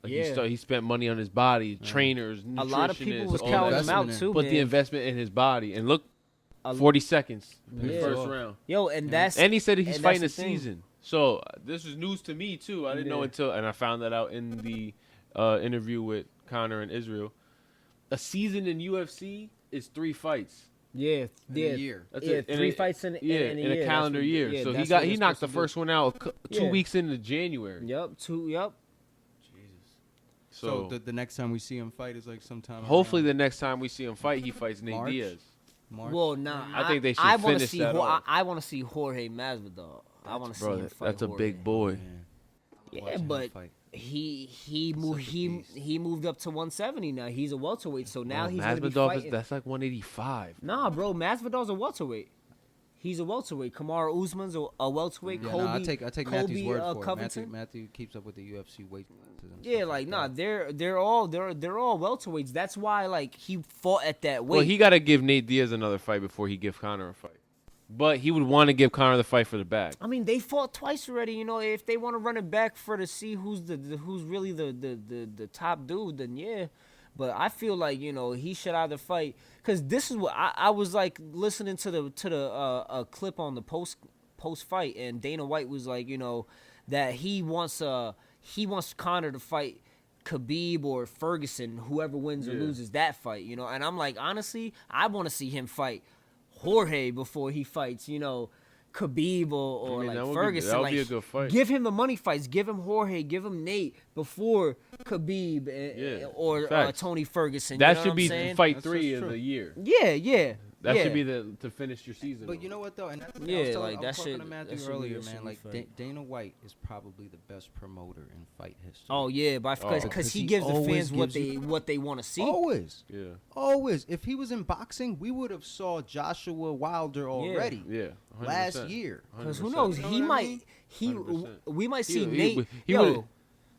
Like Yeah. he spent money on his body, trainers, A lot of people nutritionists, was all counting that. him out investment in. too, Put man. the investment in his body, and look, A- 40 seconds in the Yeah. first round. Yo, and that's And he said he's and that's fighting the a thing. season. So this is news to me too. I didn't know Yeah. until, and I found that out in the interview with Connor and Israel. A season in UFC is 3 fights. yeah, In yeah, a year. That's yeah, it. In 3 a- fights in Yeah, a year. in a That's calendar what- year. yeah, So that's he what he we're knocked the supposed to first one out 2 Yeah. weeks into January. do. Yep. So So the next time we see him fight is like sometime. hopefully around the next time we see him fight, he fights Nate March? Diaz. March. Well, nah. I think they should I wanna finish see that off. I want to see Jorge Masvidal. I want to see Bro, him fight. that's a Jorge. big boy. Man. Yeah, Watching him but fight. he moved Such a beast. he moved up to 170 now. He's a welterweight, so now Bro, he's gonna be Masvidal fighting. that's like 185. Nah, bro, Masvidal's a welterweight. He's a welterweight. Kamaru Usman's a welterweight. Yeah, Kobe, I take Matthew's Kobe, word for it. Covington. Matthew keeps up with the UFC weight. and Yeah, stuff like nah, that. they're all welterweights. That's why like he fought at that weight. Well, he got to give Nate Diaz another fight before he gives Conor a fight. But he would want to give Conor the fight for the bag. I mean, they fought twice already. You know, if they want to run it back for to see who's who's really the top dude, then yeah. But I feel like he should either fight because this is what I was like listening to the clip on the post fight, and Dana White was like that he wants Conor to fight Khabib or Ferguson, whoever wins or loses that fight, and I'm like, honestly, I want to see him fight Jorge before he fights, Khabib or that would Ferguson. that would like, be a good fight. Give him the money fights. Give him Jorge. Give him Nate before Khabib or Facts. Tony Ferguson. That you know should what be I'm saying? fight That's 3 just of true. the year. Yeah. That yeah. should be to finish your season. But you know what though, and that's, Yeah, I was like, that talking shit- to Matthew that should be- earlier, that should man. be Like fun. Dana White is probably the best promoter in fight history. Oh yeah, because Because he he gives the always fans what gives you- they want to see. always, Yeah. always. If he was in boxing, we would have saw Joshua Wilder already Yeah. 100%. last year. Because who 100%. knows? You know He what I might. mean? He 100%. we might see He Nate. would-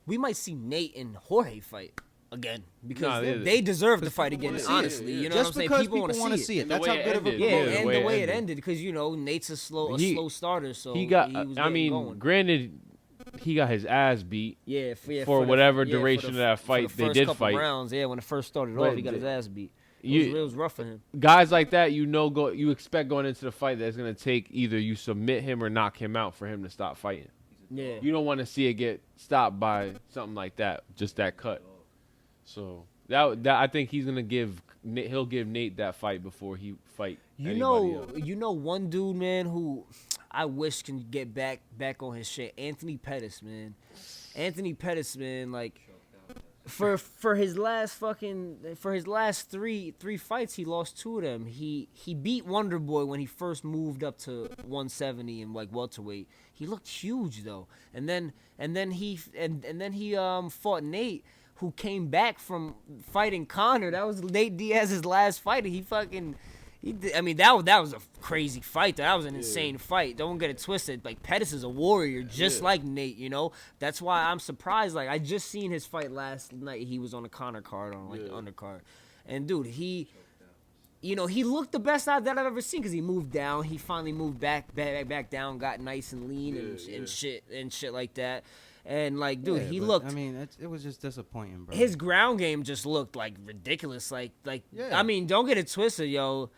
We might see Nate and Jorge fight again because Nah, they deserve to Because fight people again. wanna see it. Honestly, you know Just what I'm saying? because People want wanna to see it. it. And the That's way how it good of a ended, Yeah, promoter. and the the way way it it ended. ended, because Nate's a slow He- starter, so He got. was I getting mean, going. granted, he got his ass beat. Yeah, for whatever the- duration of that for fight, the they first did couple fight. rounds. Yeah, when it first started But off, he got his ass beat. You- It was rough for him. Guys like that, you expect going into the fight that it's gonna take either you submit him or knock him out for him to stop fighting. Yeah, You don't want to see it get stopped by something like that, just that cut. So that I think he'll give Nate that fight before he fight. anybody else. One dude, man, who I wish can get back on his shit. Anthony Pettis, man. Anthony Pettis, man, like for his last three fights, he lost 2 of them. He beat Wonder Boy when he first moved up to 170 and like welterweight. He looked huge though, and then he fought Nate, who came back from fighting Conor. That was Nate Diaz's last fight. And that was a crazy fight. That was an insane fight. Don't get it twisted. Like, Pettis is a warrior, just like Nate, That's why I'm surprised. Like, I just seen his fight last night. He was on the Conor card, on, like, the undercard. And, dude, he looked the best that I've ever seen because he moved down. He finally moved back down, got nice and lean and shit like that. And, like, dude, Yeah, he but, looked... I mean, it was just disappointing, bro. His ground game just looked, like, ridiculous. Like Yeah. I mean, don't get it twisted, yo.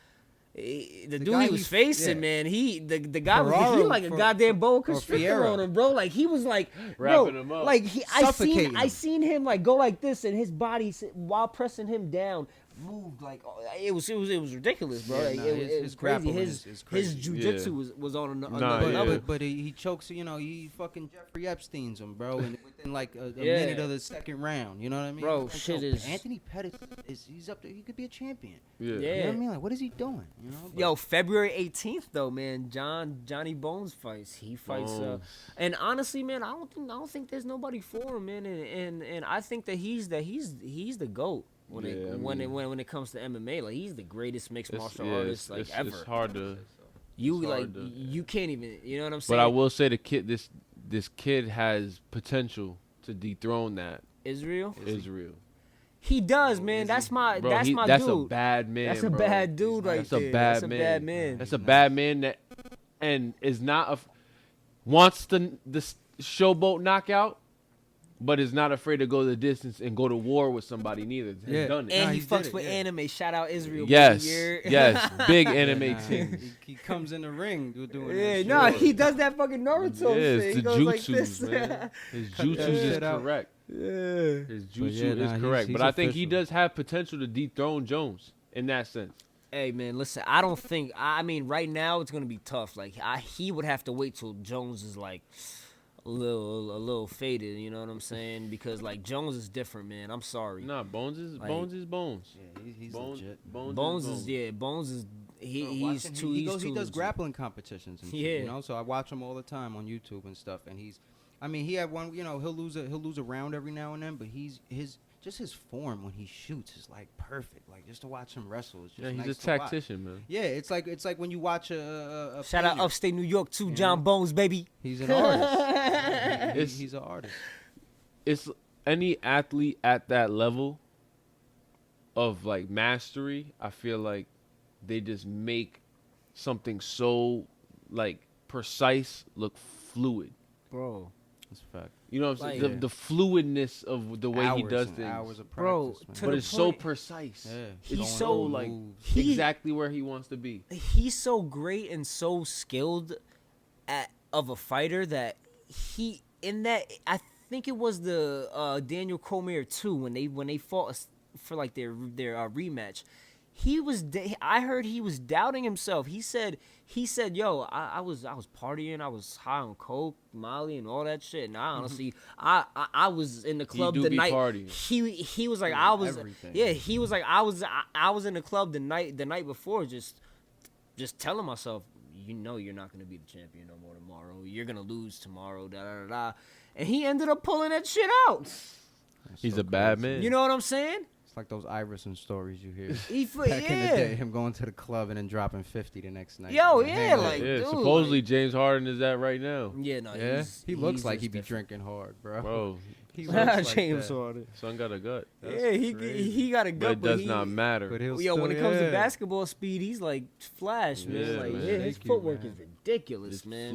The dude guy he was facing, yeah. man, the guy was Ferraro like a for- goddamn boa or constrictor Fierro. on him, bro. Like, he was like, Wrapping him up. like I Suffocating seen him like go like this, and his body while pressing him down moved like it was ridiculous, bro. Yeah, Like, nah, it his was crazy. grappling His is crazy. jujitsu was on another Nah, yeah. level. But he chokes, he fucking Jeffrey Epstein's him, bro, and within like a Yeah. minute of the second round. You know what I mean? Bro, Like, shit yo, is- Anthony Pettis he's up there. He could be a champion. Yeah. Yeah. You know what I mean? Like, what is he doing? You know? But- Yo, February 18th though, man. Johnny Bones fights. He fights. And honestly, man, I don't think there's nobody for him, man. And I think that he's the GOAT when it comes to MMA. Like, he's the greatest mixed martial artist like ever. It's hard to. you it's like hard to- you can't even. You know what I'm saying? But I will say this kid has potential to dethrone that Israel. Israel. He does, man. That's my Bro, that's my that's dude. a bad man. That's a bro. bad dude right That's there. a bad That's man. a bad man. That's a bad man that and is not wants the showboat knockout, but is not afraid to go the distance and go to war with somebody neither. Has Yeah. done it. And Nah, he he did fucks it, with yeah. anime. Shout out Israel. Yes, baby. yes, big anime Nah, team. he comes in the ring doing that Yeah, shit. no, he does that fucking Naruto Yeah, shit. it's He the goes like jutsus, this. man. His Cut that jutsus is shit out. correct. Yeah. His But jutsu yeah, nah, is correct. he's But I think he official. does have potential to dethrone Jones in that sense. Hey man, listen. I don't think. I mean, right now it's gonna be tough. Like, he would have to wait till Jones is like a little faded. You know what I'm saying? Because like Jones is different, man. I'm sorry. Nah, Bones is Like- Bones is Bones. Yeah, he's Bones, legit. Bones, Bones is is Bones. Bones is He does legit. grappling competitions and shit, you know. So I watch him all the time on YouTube and stuff. And he had one, you know, he'll lose a round every now and then, but his form when he shoots is like perfect. Like just to watch him wrestle is just he's nice a to watch. tactician, man. Yeah, it's like when you watch a Shout out painter. upstate New York too, John Bones, baby. He's an artist. He's an artist. It's any athlete at that level of like mastery, I feel like they just make something so like precise look fluid. Bro. That's a fact. You know what I'm saying? Like- The fluidness of the way he Hours does and things. hours of Bro, practice, man. to But the it's so point- precise. Yeah. He's Going so, through like, moves. exactly where he wants to be. He's so great and so skilled of a fighter that I think it was the Daniel Cormier 2 when they fought for like their rematch. I heard he was doubting himself. He said, "Yo, I was partying. I was high on coke, Molly, and all that shit. And I honestly, I was in the club do the be night partying. he was like I was everything. yeah he was like I was in the club the night before just telling myself, you know, you're not gonna be the champion no more tomorrow. You're gonna lose tomorrow. Da da da da." And he ended up pulling that shit out. That's He's so a bad crazy. man. You know what I'm saying? It's like those Iverson stories you hear. Back Back in the day, him going to the club and then dropping 50 the next night. Yo, And yeah, hanging out. like- Yeah, dude, supposedly like- James Harden is that right now. Yeah, no, Yeah? He looks he's like just he be different. drinking hard, bro. Bro, He looks like James that. Harden. son got a gut. Yeah, he got a But gut, it does he, not matter. But he'll Yo, when it still- comes to yeah. basketball speed, he's like Flash, man. Yeah, Like, man. yeah, his Thank you, footwork man. is ridiculous, It's man.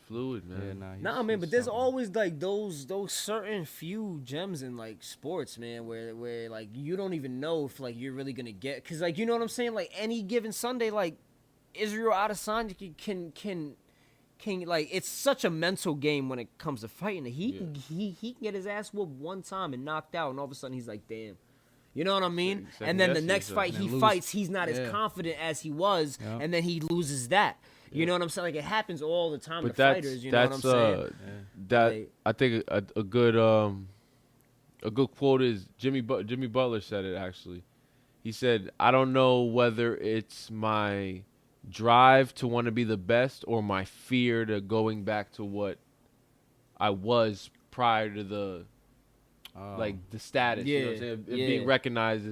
fluid, man. Yeah, nah, Nah, he's- man, he's but there's something. always like those certain few gems in like sports, man, where like you don't even know if like you're really gonna get, cause like you know what I'm saying, like any given Sunday, like Israel Adesanya can like it's such a mental game when it comes to fighting. He can get his ass whooped one time and knocked out, and all of a sudden he's like, damn. You know what I mean? Second And then the guess next yourself. fight And he then lose. fights, he's not Yeah. as confident as he was, Yeah. and then he loses that. You know what I'm saying? Like it happens all the time But to fighters. You know what I'm that's saying? that Like- I think a good quote is Jimmy Butler said it actually. He said, "I don't know whether it's my drive to want to be the best or my fear to going back to what I was prior to the like the status. You know what I'm Yeah, saying? yeah. Being recognized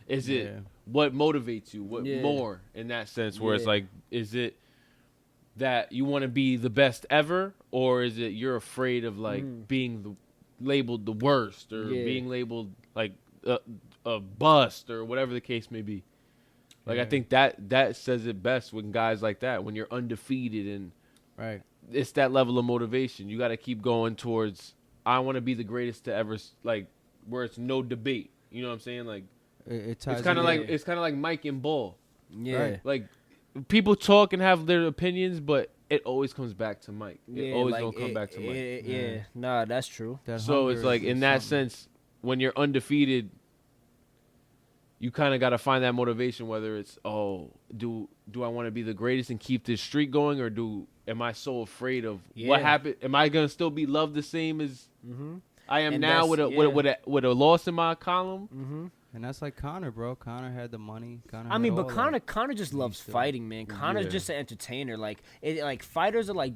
is it Yeah. what motivates you? What Yeah. more in that sense? Where it's Yeah. like, is it that you want to be the best ever, or is it you're afraid of like being labeled the worst or Yeah. being labeled like a bust or whatever the case may be? Like I Yeah. think that says it best when guys like that, when you're undefeated and Right. it's that level of motivation. You got to keep going towards I want to be the greatest to ever like where it's no debate. You know what I'm saying? Like It ties it's kind of in- like Mike and Ball. Yeah. Right. Like people talk and have their opinions, but it always comes back to Mike. It Yeah, always like, gonna come back to Mike. Yeah. Nah, that's true. that So hunger it's like is in that something. sense, when you're undefeated, you kind of got to find that motivation. Whether it's do I want to be the greatest and keep this streak going, or am I so afraid of what Yeah. happened? Am I gonna still be loved the same as I am And now with that's- with a loss in my column? And that's like Connor, bro. Connor had the money. Connor I had mean, but all that. Connor just loves still- fighting, man. Connor's Yeah. just an entertainer. Like fighters are like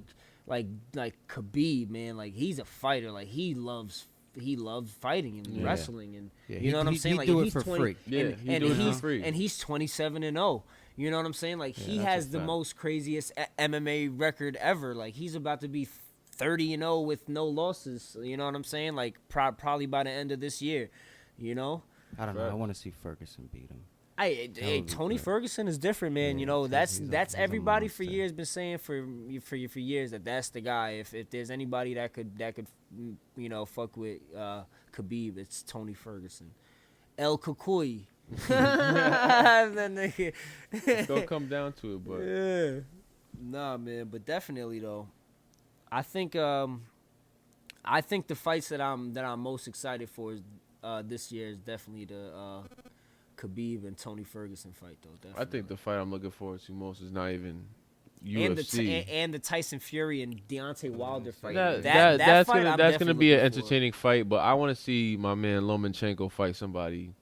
Khabib, man. Like he's a fighter. Like he loves fighting and Yeah. wrestling, and Yeah, you know what I'm he saying. Like do and it he's for free. Yeah, and, he and do it for he's free. and he's 27-0. You know what I'm saying? Like he that's a has the fact. most craziest MMA record ever. Like he's about to be 30-0 with no losses. You know what I'm saying? Like probably by the end of this year. You know. I don't know. Right. I want to see Ferguson beat him. Hey, would be Tony great. Ferguson is different, man. Yeah, You know, he's a- that's he's a everybody for monster. years been saying for years that's the guy. If there's anybody that could you know fuck with Khabib, it's Tony Ferguson. El Kukui. It's gonna come down to it, but Yeah. Nah, man, but definitely though. I think the fights that I'm most excited for is, this year is definitely the Khabib and Tony Ferguson fight though. Definitely. I think the fight I'm looking forward to most is not even and UFC. the Tyson Fury and Deontay Wilder fight. That's fight gonna I'm that's gonna definitely be an looking for. entertaining fight, but I want to see my man Lomachenko fight somebody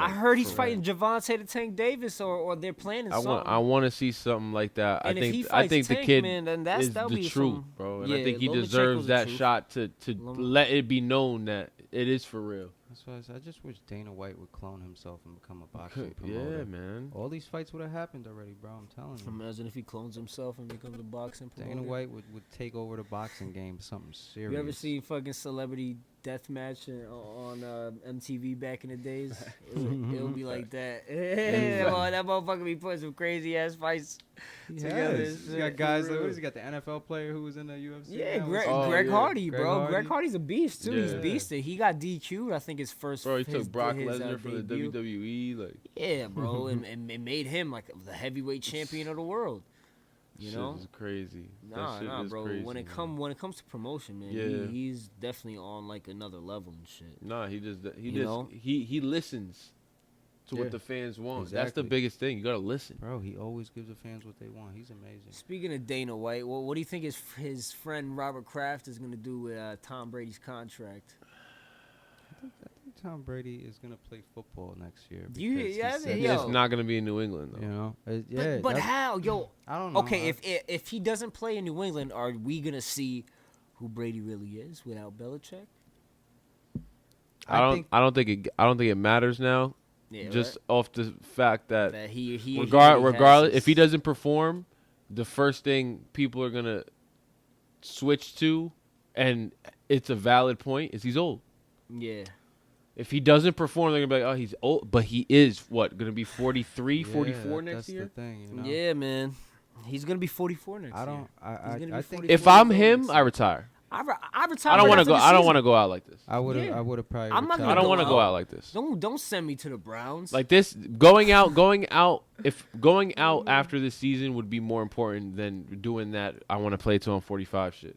I like, heard he's for fighting Javante the Tank Davis, or they're planning real. something. I want to see something like that. And I if he think I fights think the Tank, kid man, then is that'll the be truth, some, bro, and yeah, I think he Lomachenko's deserves the that truth. shot to let it be known that it is for real. That's why I said, I just wish Dana White would clone himself and become a boxing promoter. Yeah, man. All these fights would have happened already, bro. I'm telling you. Imagine if he clones himself and becomes a boxing promoter. Dana White would take over the boxing game, something serious. You ever seen fucking Celebrity Deathmatch on MTV back in the days? It'll be like that. That motherfucker be putting some crazy ass fights together. He's got guys like, what is he got? The NFL player who was in the UFC? Yeah, now? Greg, Oh, Greg yeah. Hardy, Greg bro. Hardy. Greg Hardy's a beast too. He's Yeah. beasted. He got DQ'd. I think his first. Bro, he his, took Brock his, Lesnar from the debut. WWE. Like, Yeah, bro, and made him like the heavyweight champion of the world. You shit know? is crazy. Nah, that shit is bro. crazy, when it man. comes to promotion, man, Yeah. he's definitely on like another level and shit. Nah, he You know? listens to Yeah. what the fans want. That's the Exactly. biggest thing. You gotta listen. Bro, he always gives the fans what they want. He's amazing. Speaking of Dana White, what do you think his friend Robert Kraft is gonna do with Tom Brady's contract? I think Tom Brady is gonna play football next year. You- because he yeah, said yo. It's not gonna be in New England though. You know, yeah. But that's- how, yo? I don't know. Okay, if he doesn't play in New England, are we gonna see who Brady really is without Belichick? I don't think it matters now. Yeah, Just right? off the fact that That he regardless, has if he his- doesn't perform, the first thing people are gonna switch to, and it's a valid point, is he's old. Yeah. If he doesn't perform, they're gonna be like, oh, he's old. But he is what, gonna be 43, Yeah, 44 next that's year? the thing, you know? Yeah, man. He's gonna be 44 next I year. don't. He's I gonna be I think 44 If I'm years old him, next I year. retire. I I retire. don't right want to after go. the I don't season. want to go out like this. I would have. Yeah. I would have probably. I'm not retired. gonna I don't go want to out. go out like this. Don't send me to the Browns. Like this, going out. If going out after this season would be more important than doing that, I want to play till I'm 45 shit.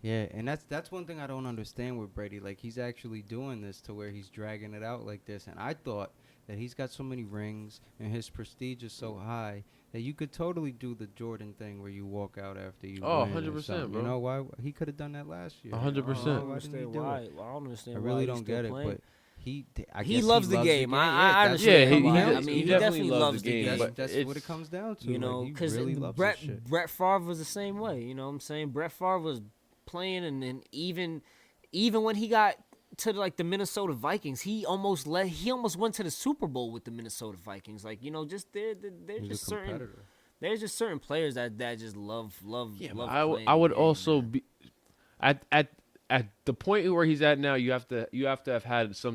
Yeah, and that's one thing I don't understand with Brady. Like, he's actually doing this to where he's dragging it out like this. And I thought that he's got so many rings and his prestige is so high that you could totally do the Jordan thing where you walk out after you Oh, win or 100%, something. bro. You know why? He could have done that last year. 100%. I Why don't didn't he understand do why. it? I don't understand I why really he's don't still get playing. it, but I He guess loves the game. I that's- understand. Yeah, he why. does. I mean, He he definitely definitely loves loves the the game, game. but That's it's- what it comes down to. You know, like, because he really loves this shit. Brett Favre was the same way. You know what I'm saying? Brett Favre was playing, and then even when he got to like the Minnesota Vikings, he almost went to the Super Bowl with the Minnesota Vikings. Like, you know, just there's He's just a certain competitor. there's just certain players that just love. Yeah, love but playing I would the game, also man. be at the point where he's at now. You have to have had some